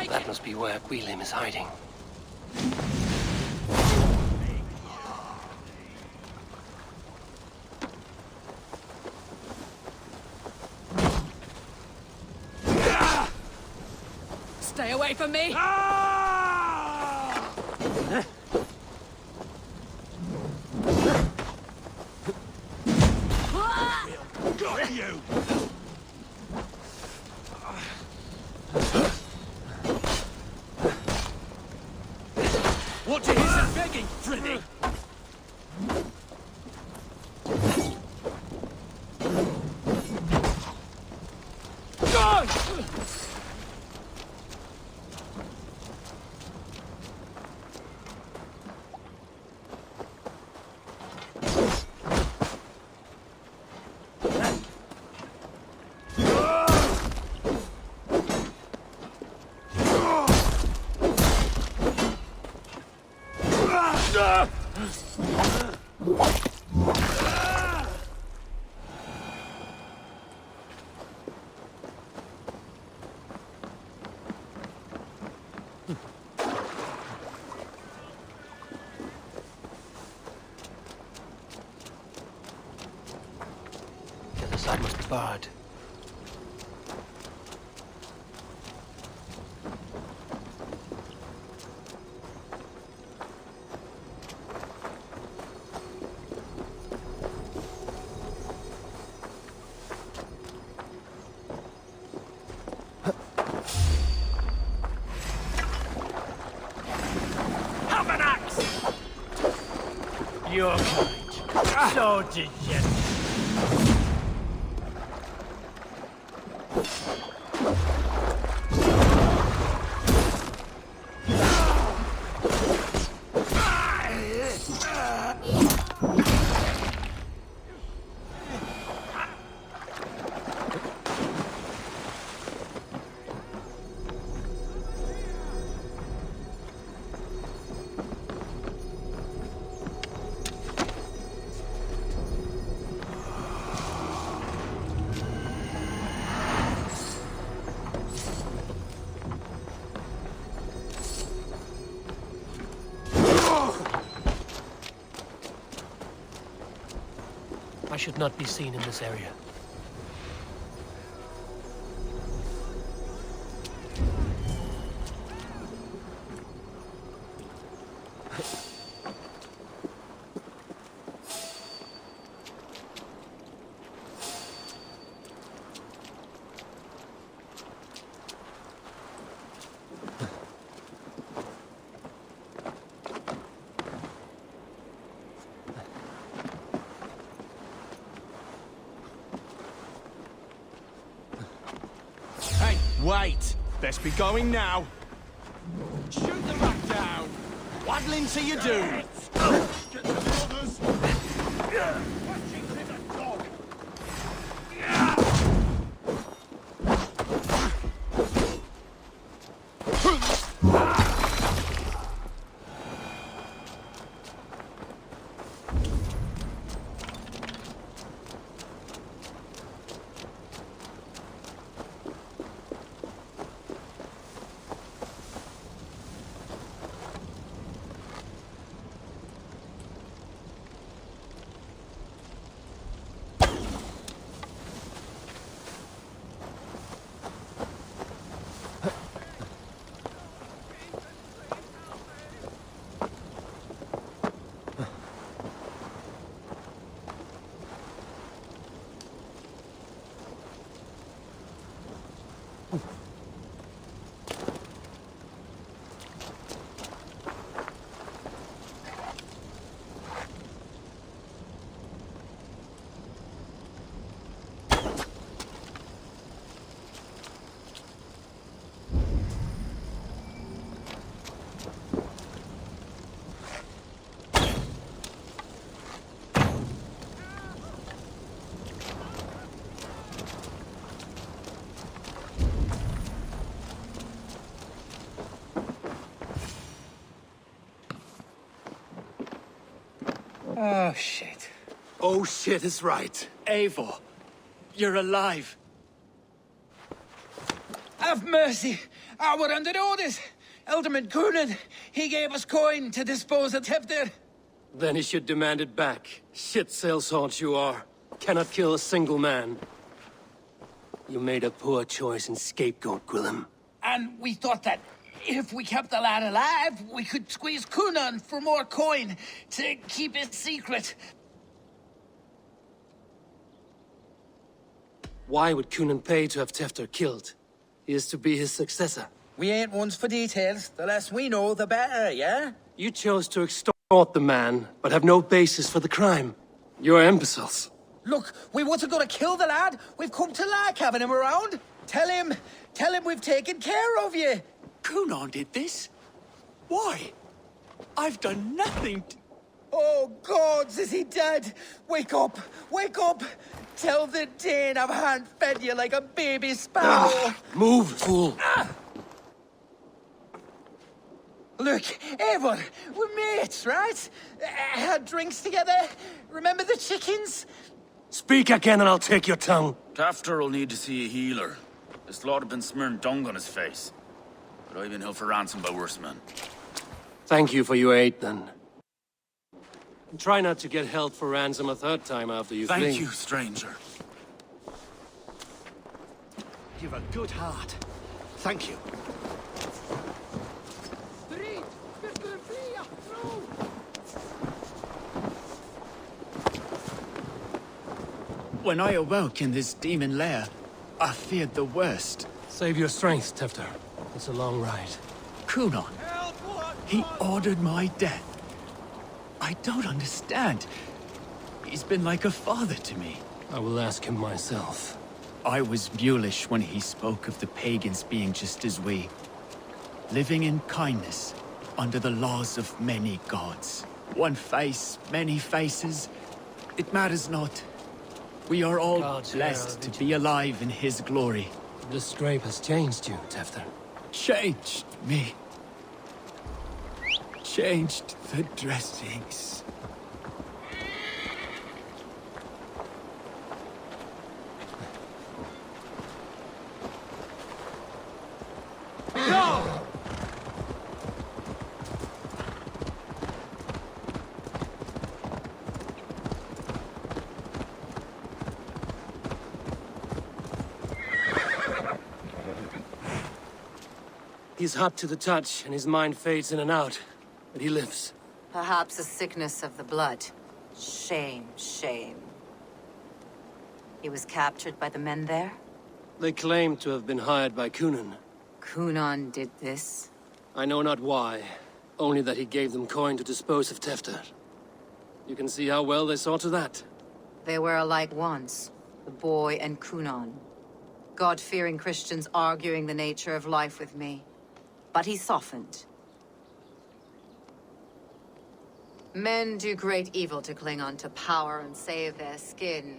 That must be where Gwilym is hiding. Stay away from me! Got you! What to his and begging, Freddy? The other side must be barred. Have an axe! You're kind. So degenerate. I should not be seen in this area. Hey, wait! Best be going now. Shoot the rat down! Waddling till you do! Get the others! Oh, shit. Oh, shit is right. Eivor, you're alive. Have mercy! We're under orders! Ealdormen Gunnar, he gave us coin to dispose of Tefter. Then he should demand it back. Shit sailsort you are. Cannot kill a single man. You made a poor choice in scapegoat, Gwillem. And we thought that if we kept the lad alive, we could squeeze Gunnar for more coin to keep his secret. Why would Cunan pay to have Tefter killed? He is to be his successor. We ain't ones for details. The less we know, the better, yeah? You chose to extort the man, but have no basis for the crime. You're imbeciles. Look, we wasn't gonna kill the lad. We've come to like having him around. Tell him we've taken care of you. Gunnar did this? Why? I've done nothing to... Oh, gods, is he dead? Wake up! Wake up! Tell the Dane I've hand-fed you like a baby sparrow. Move, fool. Look, Eivor, we're mates, right? Had drinks together. Remember the chickens? Speak again and I'll take your tongue. Tafter will need to see a healer. This lord have been smearing dung on his face. But I've been held for ransom by worse men. Thank you for your aid, then. Try not to get held for ransom a third time after you flee. Thank you, stranger. You've a good heart. Thank you. When I awoke in this demon lair, I feared the worst. Save your strength, Tefter. It's a long ride. Gunnar, he ordered my death. I don't understand. He's been like a father to me. I will ask him myself. I was mulish when he spoke of the pagans being just as we. Living in kindness, under the laws of many gods. One face, many faces. It matters not. We are all blessed to be alive in his glory. The scrape has changed you, Tefter. Changed me. Changed the dressings. No! He's hot to the touch, and his mind fades in and out. But he lives. Perhaps a sickness of the blood. Shame, shame. He was captured by the men there? They claim to have been hired by Kunan. Kunan did this? I know not why. Only that he gave them coin to dispose of Tefter. You can see how well they saw to that. They were alike once, the boy and Kunan. God-fearing Christians arguing the nature of life with me. But he softened. Men do great evil to cling on to power and save their skin.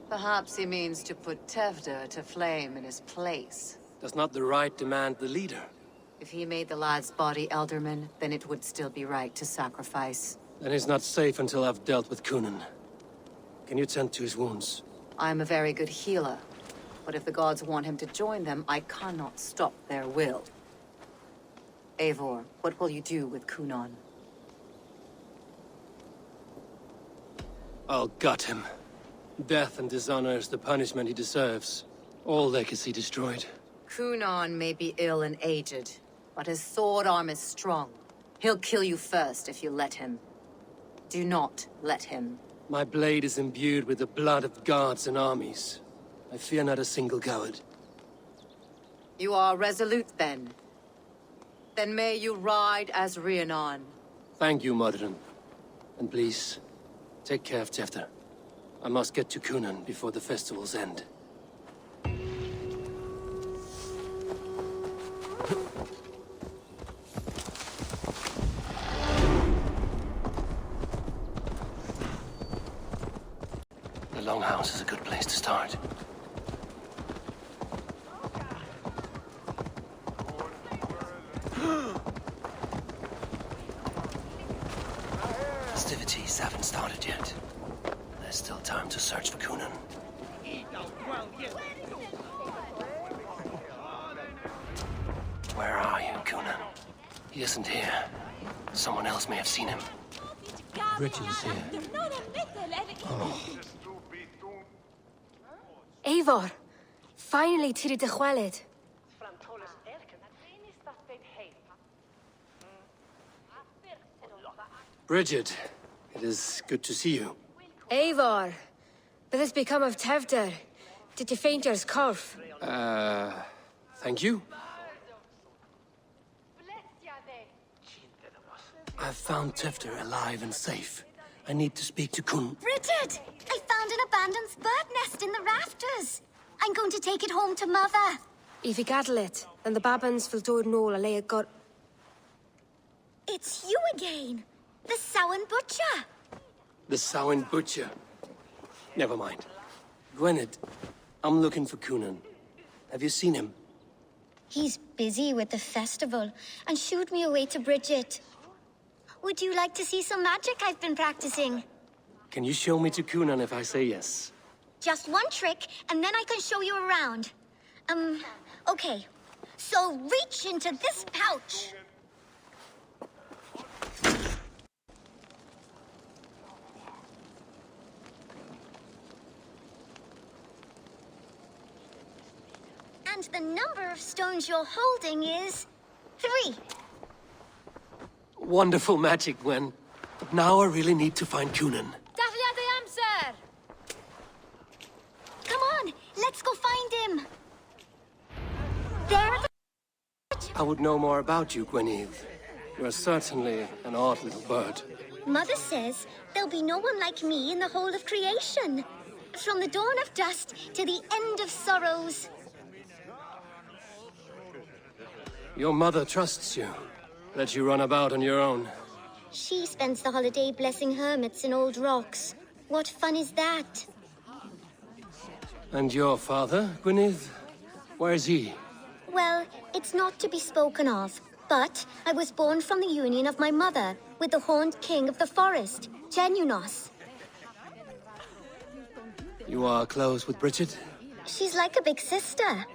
Perhaps he means to put Tefter to flame in his place. Does not the right demand the leader? If he made the lad's body ealdormen, then it would still be right to sacrifice. Then he's not safe until I've dealt with Kunan. Can you tend to his wounds? I'm a very good healer. But if the gods want him to join them, I cannot stop their will. Eivor, what will you do with Kunan? I'll gut him. Death and dishonor is the punishment he deserves. All legacy destroyed. Kunan may be ill and aged, but his sword arm is strong. He'll kill you first if you let him. Do not let him. My blade is imbued with the blood of gods and armies. I fear not a single coward. You are resolute, then. Then may you ride as Rhiannon. Thank you, Modern. And please, take care of Tefter. I must get to Kunan before the festivals end. The Longhouse is a good place to start. Festivities haven't started yet. There's still time to search for Kunan. Where are you, Kunan? He isn't here. Someone else may have seen him. Richard is here. Eivor, finally tiri de chwaled. Bridget, it is good to see you. Eivor, what has become of Tefter? Did you faint your scarf? Thank you. I've found Tifter alive and safe. I need to speak to Kun. Bridget! I found an abandoned bird nest in the rafters. I'm going to take it home to Mother. If you cattle it, then the babans will do it all, I got. It's you again. The Samhain Butcher. The Samhain Butcher. Never mind. Gwynedd, I'm looking for Kunan. Have you seen him? He's busy with the festival and shooed me away to Bridget. Would you like to see some magic I've been practicing? Can you show me to Kunan if I say yes? Just one trick, and then I can show you around. Okay. So reach into this pouch. And the number of stones you're holding is 3. Wonderful magic, Gwen. But now I really need to find Kunan. Come on, let's go find him. There. I would know more about you, Gwynedd. You are certainly an odd little bird. Mother says there'll be no one like me in the whole of creation. From the dawn of dust to the end of sorrows. Your mother trusts you. Lets you run about on your own. She spends the holiday blessing hermits in old rocks. What fun is that? And your father, Gwynedd? Where's he? Well, it's not to be spoken of, but I was born from the union of my mother with the horned king of the forest, Genunos. You are close with Bridget? She's like a big sister.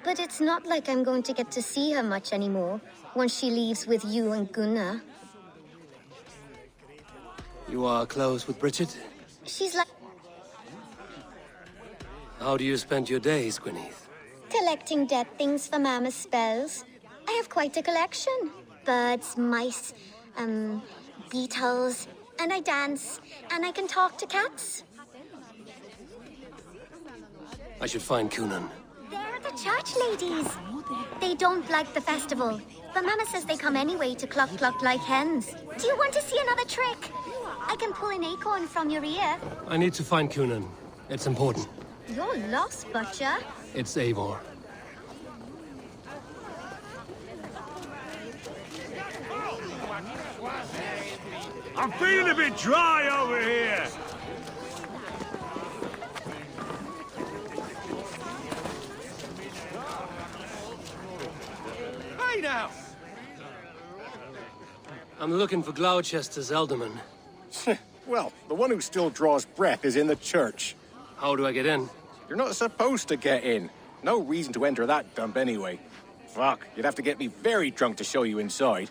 But it's not like I'm going to get to see her much anymore once she leaves with you and Gunnar. You are close with Bridget? She's like... How do you spend your days, Gwynedd? collecting dead things for Mama's spells. I have quite a collection. Birds, mice, beetles, and I dance, and I can talk to cats. I should find Kunan. They're the church ladies. They don't like the festival, but Mama says they come anyway to cluck cluck like hens. Do you want to see another trick? I can pull an acorn from your ear. I need to find Kunan. It's important. You're lost, Butcher. It's Eivor. I'm feeling a bit dry over here. Hey now! I'm looking for Glowcester's ealdormen. Well, the one who still draws breath is in the church. How do I get in? You're not supposed to get in. No reason to enter that dump anyway. Fuck, you'd have to get me very drunk to show you inside.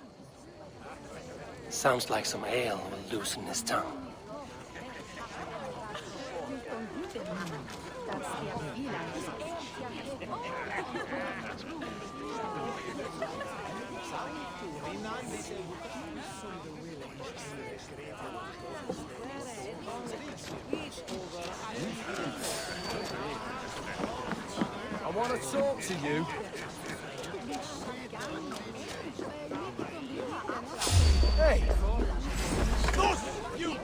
Sounds like some ale will loosen his tongue. I want to talk to you. Hey! You!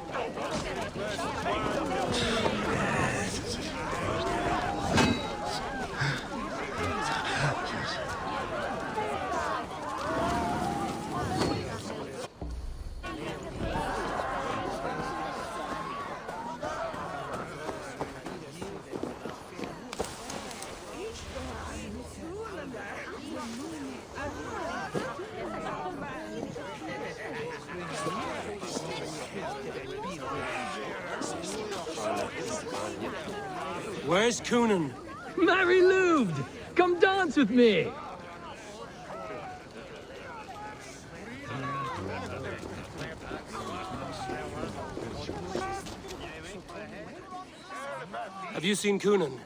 Where's Kunan? Mary Louved! Come dance with me! Have you seen Kunan?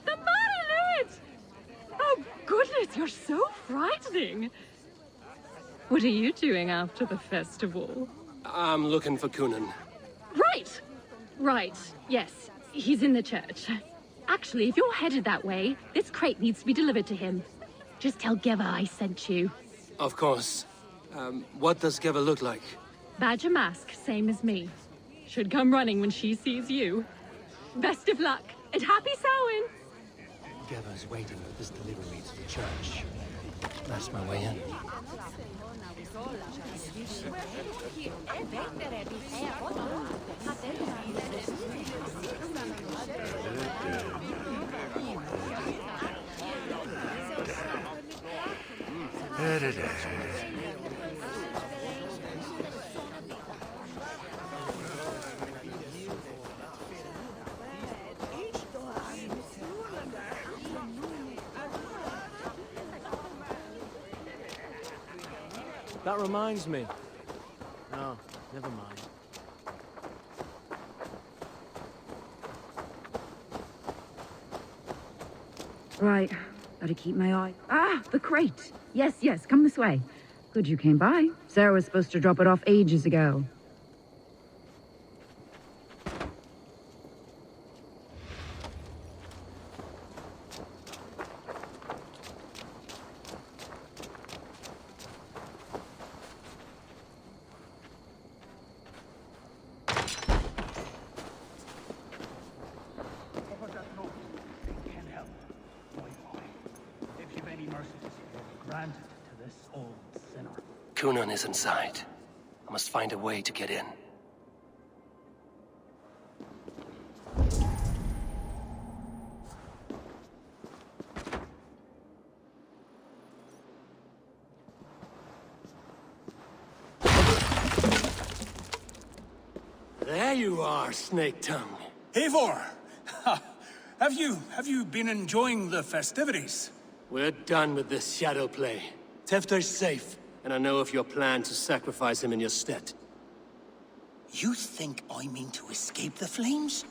The Mary Oh, goodness, you're so frightening! What are you doing after the festival? I'm looking for Kunan. Right! Right, yes. He's in the church. Actually, if you're headed that way, this crate needs to be delivered to him. Just tell Geva I sent you. Of course. What does Geva look like? Badger mask, same as me. Should come running when she sees you. Best of luck, and happy Samhain! Geva's waiting for this delivery to the church. That's my way in. That reminds me. No, never mind. Right. Gotta keep my eye. Ah, the crate! Yes, yes, come this way. Good you came by. Sarah was supposed to drop it off ages ago. Gunnar is inside. I must find a way to get in. There you are, Snake Tongue. Eivor! Have you been enjoying the festivities? We're done with this shadow play. Tefter's safe, and I know of your plan to sacrifice him in your stead. You think I mean to escape the flames?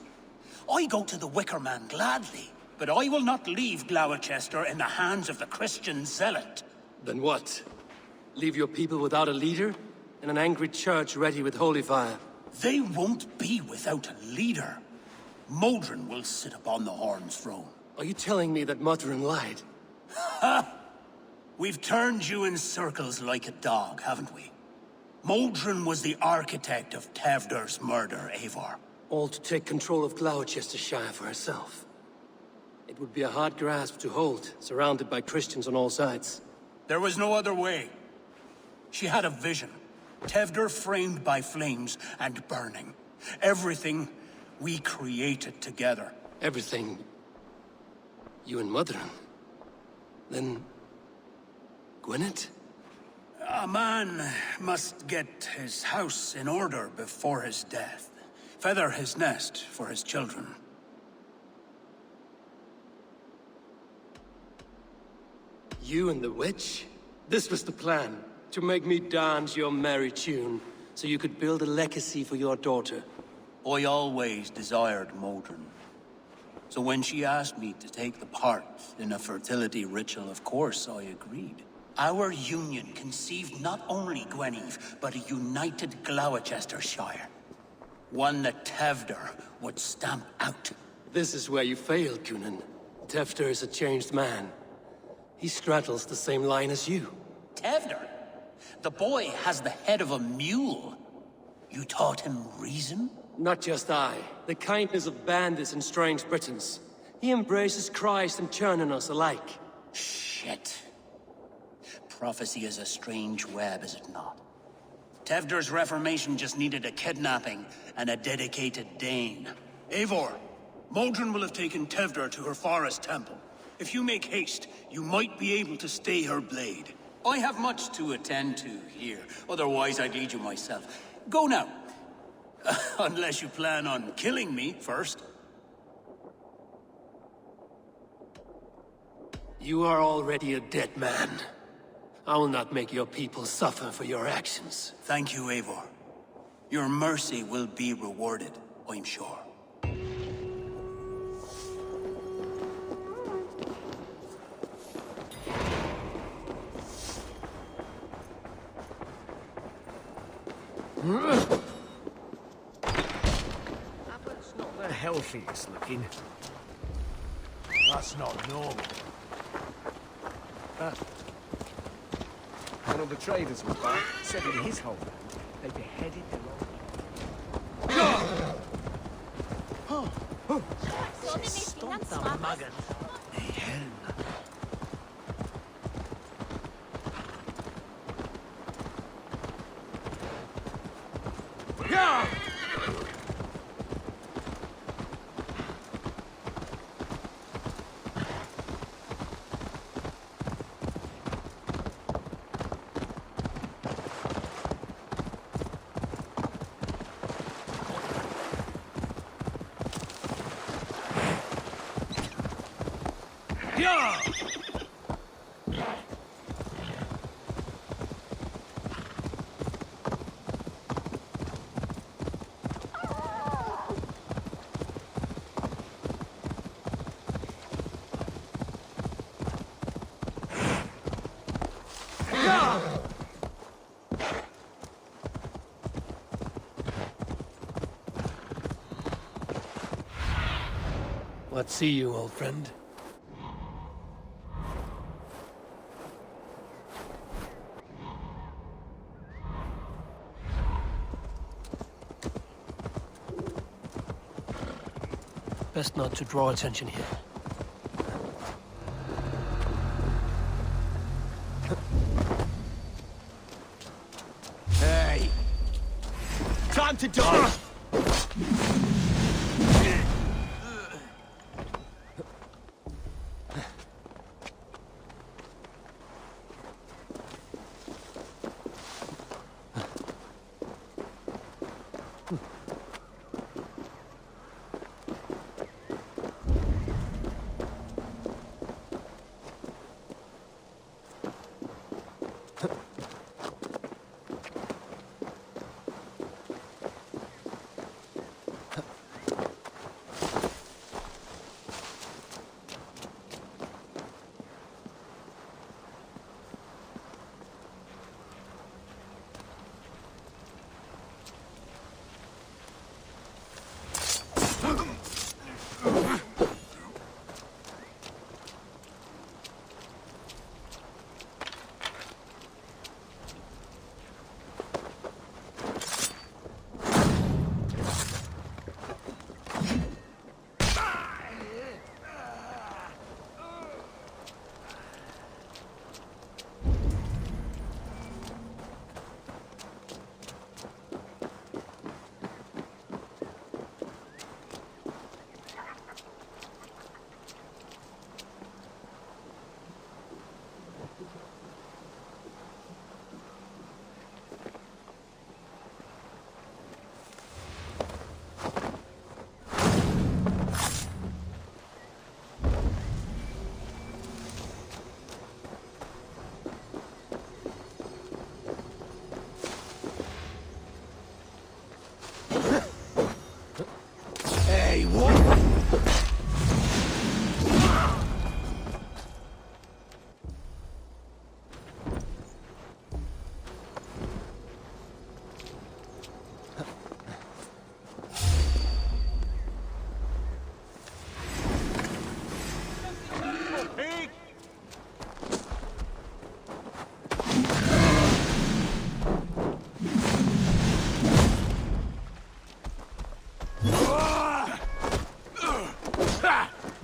I go to the Wicker Man gladly, but I will not leave Glowccester in the hands of the Christian zealot. Then what? Leave your people without a leader? And an angry church ready with holy fire? They won't be without a leader. Modron will sit upon the Horn's throne. Are you telling me that Modron lied? Ha! We've turned you in circles like a dog, haven't we? Modron was the architect of Tewdwr's murder, Eivor. All to take control of Glowccestrescire for herself. It would be a hard grasp to hold, surrounded by Christians on all sides. There was no other way. She had a vision. Tewdwr framed by flames and burning. Everything we created together. Everything? You and Modron? Then... Gwyneth? A man must get his house in order before his death. Feather his nest for his children. You and the witch? This was the plan. To make me dance your merry tune, so you could build a legacy for your daughter. I always desired Modron. So when she asked me to take the part in a fertility ritual, of course I agreed. Our union conceived not only Gweneve, but a united Glowccestrescire. One that Tewdwr would stamp out. This is where you failed, Gunnar. Tewdwr is a changed man. He straddles the same line as you. Tewdwr? The boy has the head of a mule. You taught him reason? Not just I. The kindness of bandits and strange Britons. He embraces Christ and churning us alike. Shit. Prophecy is a strange web, is it not? Tewdwr's reformation just needed a kidnapping and a dedicated Dane. Eivor, Modron will have taken Tewdwr to her forest temple. If you make haste, you might be able to stay her blade. I have much to attend to here, otherwise I'd lead you myself. Go now. Unless you plan on killing me first. You are already a dead man. I will not make your people suffer for your actions. Thank you, Eivor. Your mercy will be rewarded, I'm sure. That's not the healthiest looking. That's not normal. One of the traders was back, said in his homeland they beheaded their own. What see you, old friend? Best not to draw attention here. Hey! Time to die!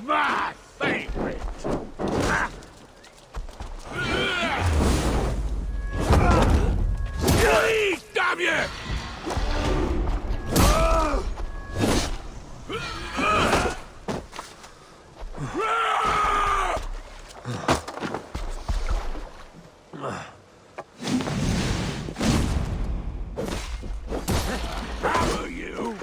My favorite! Please, damn you! How are you?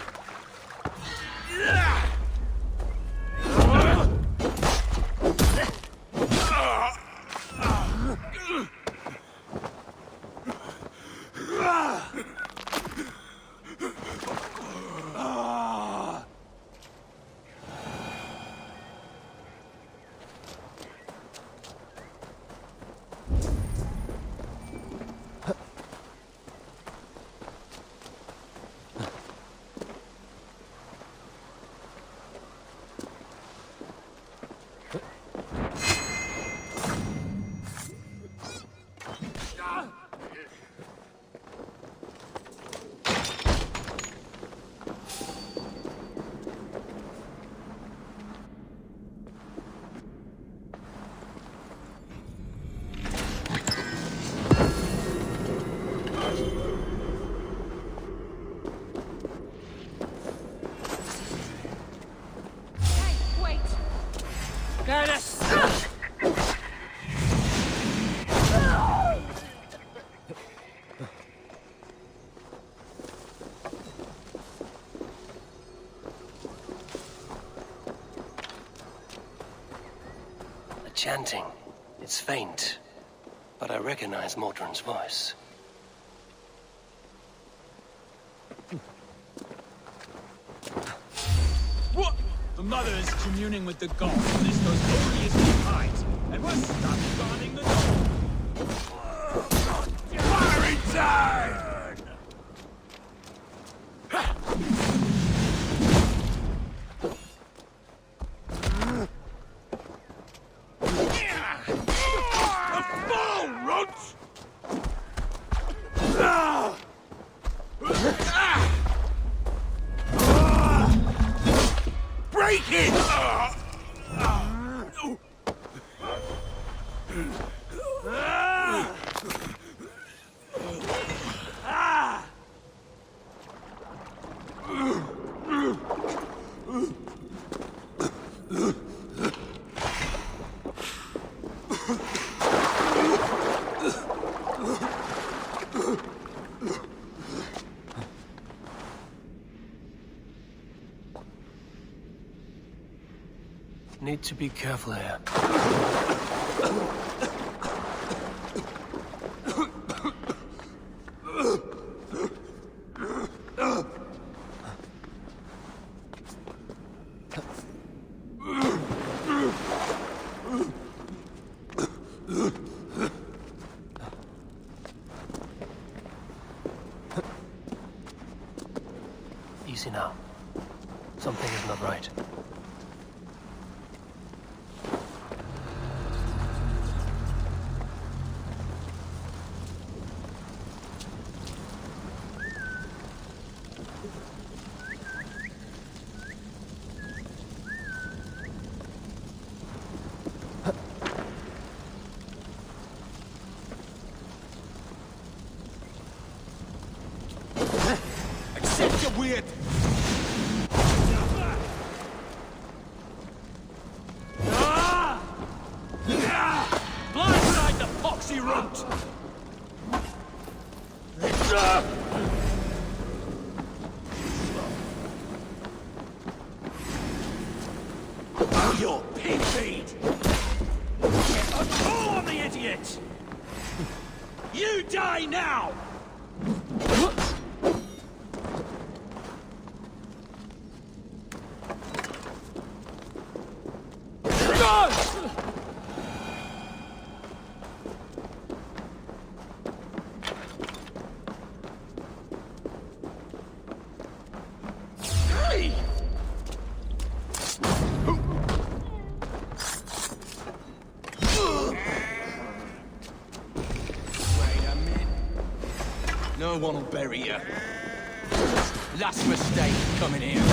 chanting. It's faint, but I recognize Mordrin's voice. What? The mother is communing with the gods. This goes only as we hide, and we're stuck guarding the door. Fiery turn! Break it! Need to be careful here. Easy now. Something is not right. Accept your weird. Blindside the poxy runt! Your pig feed! A call on the idiot! You die now! No one will bury you. Last mistake coming here.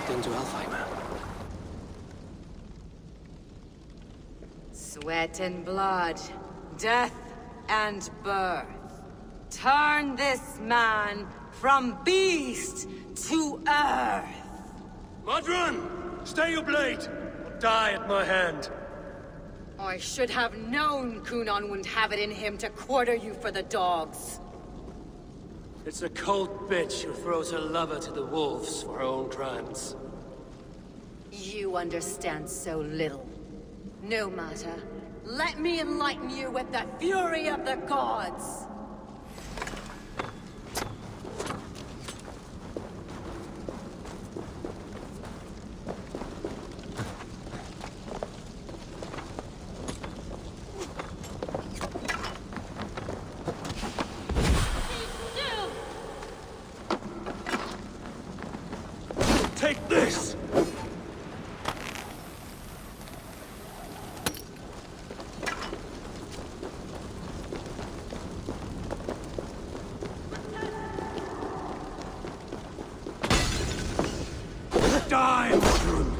Into Alfheim. Sweat and blood, death and birth. Turn this man from beast to earth. Mordrin! Stay your blade! Or die at my hand. I should have known Gunnar wouldn't have it in him to quarter you for the dogs. It's a cold bitch who throws her lover to the wolves for her own crimes. You understand so little. No matter. Let me enlighten you with the fury of the gods! take this! Die, Modron!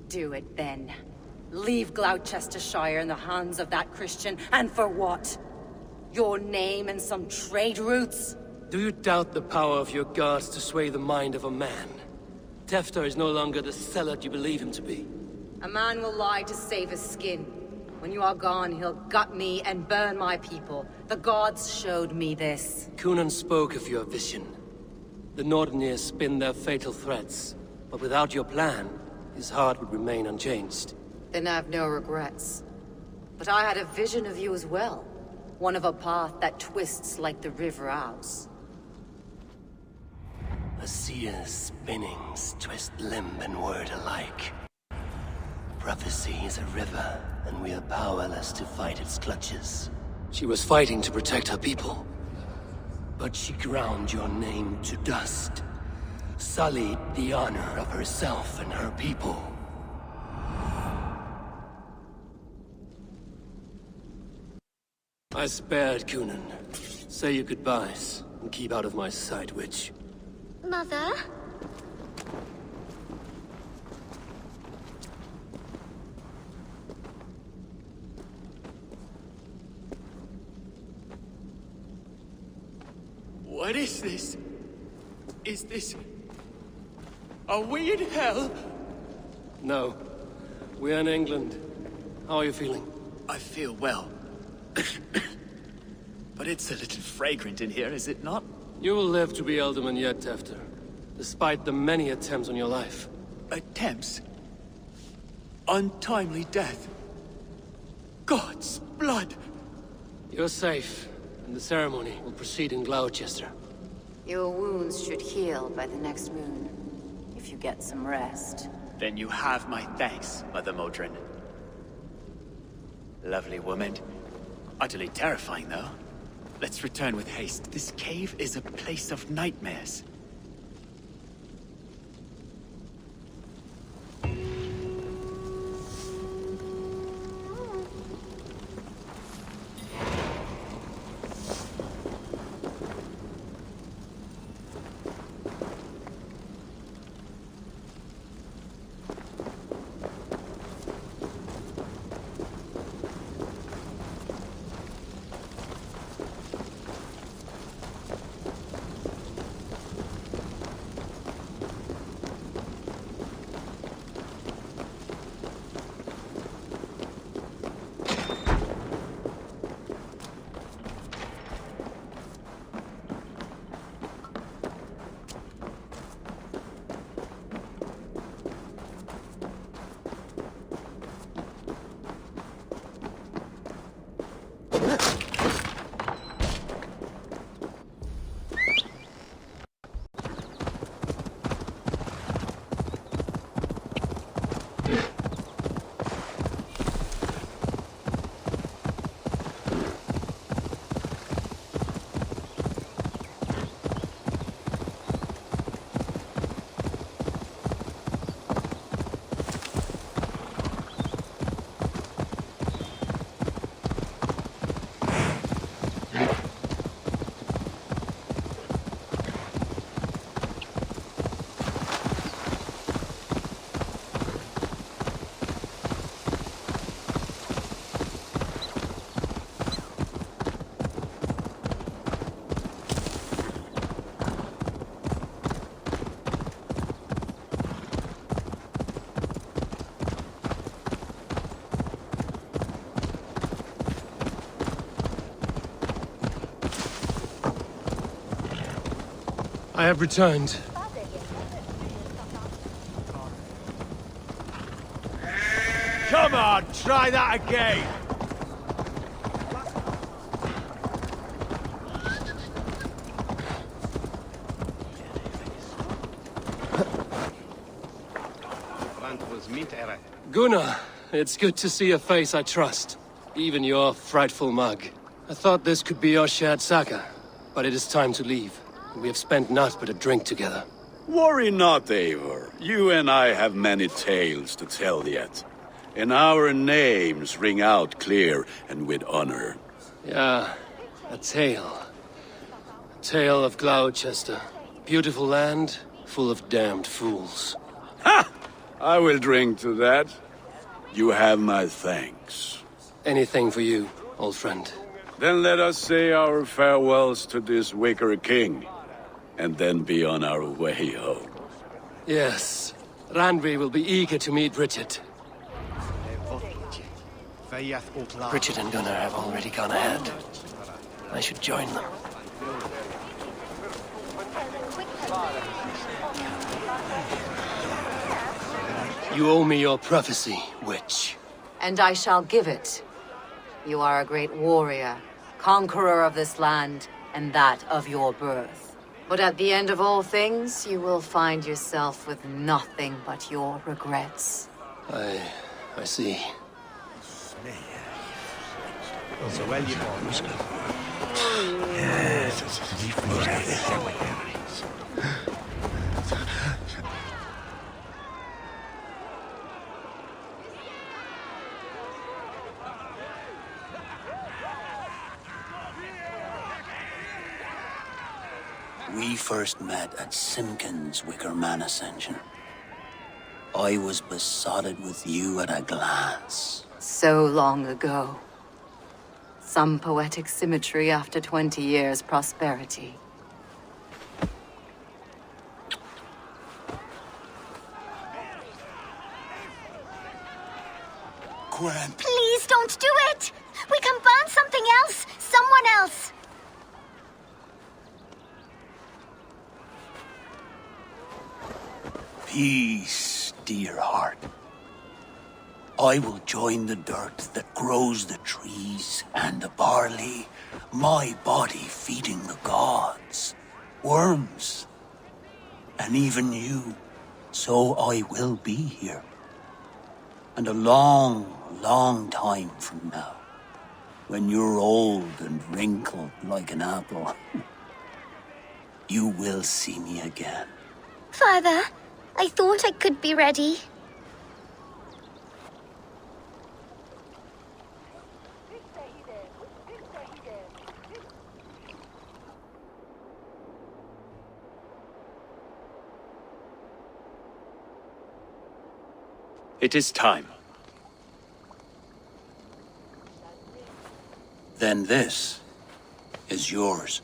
Do it then. Leave Glowccestrescire in the hands of that Christian, and for what? Your name and some trade routes? Do you doubt the power of your guards to sway the mind of a man? Tefter is no longer the zealot you believe him to be. A man will lie to save his skin. When you are gone, he'll gut me and burn my people. The gods showed me this. Gunnar spoke of your vision. The Nordenir spin their fatal threats, but without your plan, his heart would remain unchanged. Then I have no regrets. But I had a vision of you as well. One of a path that twists like the river Ouse. A seer's spinnings twist limb and word alike. Prophecy is a river, and we are powerless to fight its clutches. She was fighting to protect her people. But she ground your name to dust. Sullied the honor of herself and her people. I spared Gunnar. Say your goodbyes, and keep out of my sight, witch. Mother? What is this? Is this... Are we in hell? No. We're in England. How are you feeling? I feel well. But it's a little fragrant in here, is it not? You will live to be ealdorman yet, Tefter. Despite the many attempts on your life. Attempts? Untimely death? God's blood! You're safe, and the ceremony will proceed in Gloucester. Your wounds should heal by the next moon, if you get some rest. Then you have my thanks, Mother Modron. Lovely woman. Utterly terrifying, though. Let's return with haste. This cave is a place of nightmares. I have returned. Come on, try that again! Gunnar, it's good to see a face I trust. Even your frightful mug. I thought this could be our shared saga, but it is time to leave. We have spent naught but a drink together. Worry not, Eivor. You and I have many tales to tell yet. And our names ring out clear and with honor. Yeah, a tale. A tale of Gloucester. Beautiful land, full of damned fools. Ha! I will drink to that. You have my thanks. Anything for you, old friend. Then let us say our farewells to this Wicker king, and then be on our way home. Yes, Randvi will be eager to meet Richard. Richard and Gunnar have already gone ahead. I should join them. You owe me your prophecy, witch. And I shall give it. You are a great warrior, conqueror of this land, and that of your birth. But at the end of all things, you will find yourself with nothing but your regrets. I see. We first met at Simpkins' Wicker Man Ascension. I was besotted with you at a glance. So long ago. Some poetic symmetry after 20 years' prosperity. Gwen. Please don't do it! We can burn something else! Someone else! Peace, dear heart. I will join the dirt that grows the trees and the barley, my body feeding the gods, worms, and even you. So I will be here. And a long, long time from now, when you're old and wrinkled like an apple, you will see me again. Father, I thought I could be ready. It is time. Then this is yours.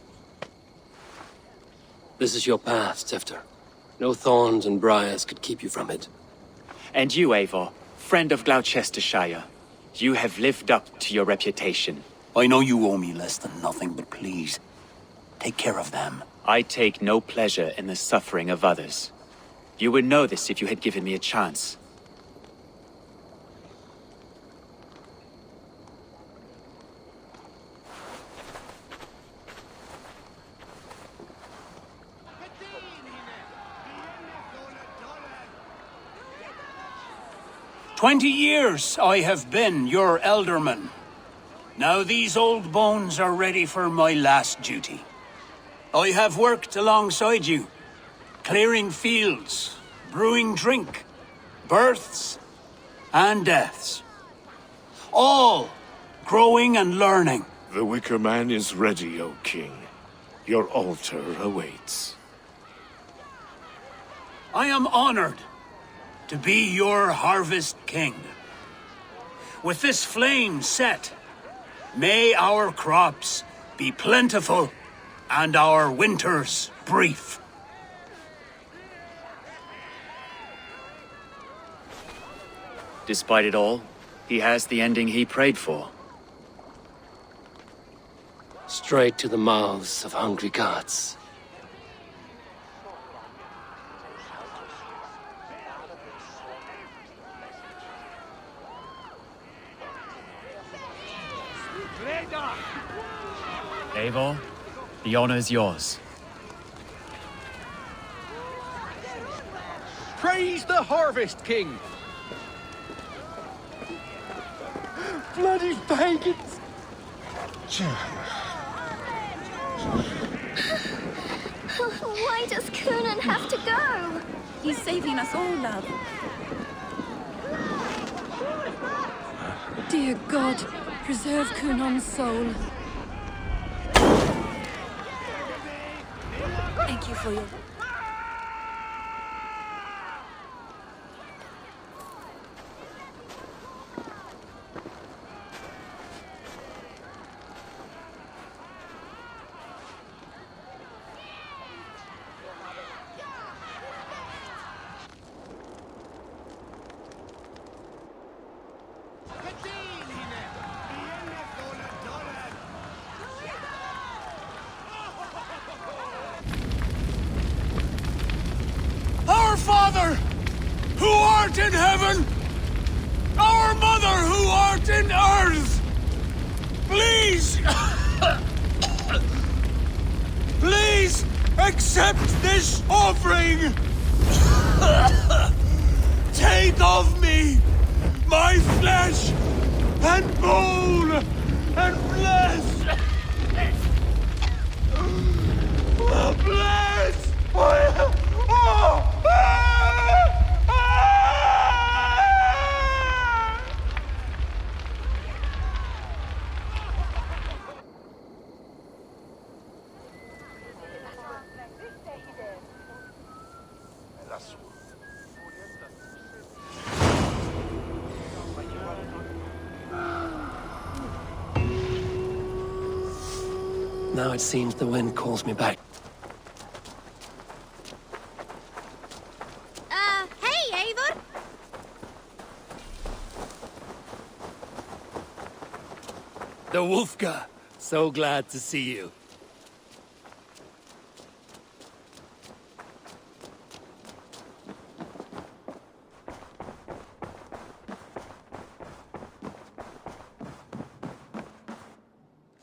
This is your path, Tifter. No thorns and briars could keep you from it. And you, Eivor, friend of Glowcestershire, you have lived up to your reputation. I know you owe me less than nothing, but please, take care of them. I take no pleasure in the suffering of others. You would know this if you had given me a chance. "20 years I have been your ealdorman. Now these old bones are ready for my last duty. I have worked alongside you, clearing fields, brewing drink, births and deaths. All growing and learning. The Wicker Man is ready, O King. Your altar awaits. I am honored to be your harvest king. With this flame set, may our crops be plentiful and our winters brief. Despite it all, he has the ending he prayed for. Straight to the mouths of hungry gods. Eivor, the honor's yours. Praise the Harvest King! Bloody pagans! Why does Gunnar have to go? He's saving us all, love. Dear God, preserve Kunnon's soul. Thank you for your... Our Father, who art in heaven, our Mother, who art in earth, please, please accept this offering. Take of me my flesh and bone and bless. Bless. Now it seems the wind calls me back. Hey, Eivor! The Wolfgar, so glad to see you.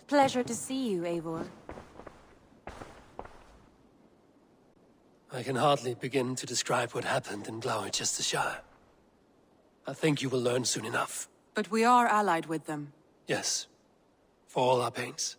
Pleasure to see you, Eivor. I can hardly begin to describe what happened in Glowccestrescire. I think you will learn soon enough. But we are allied with them. Yes, for all our pains.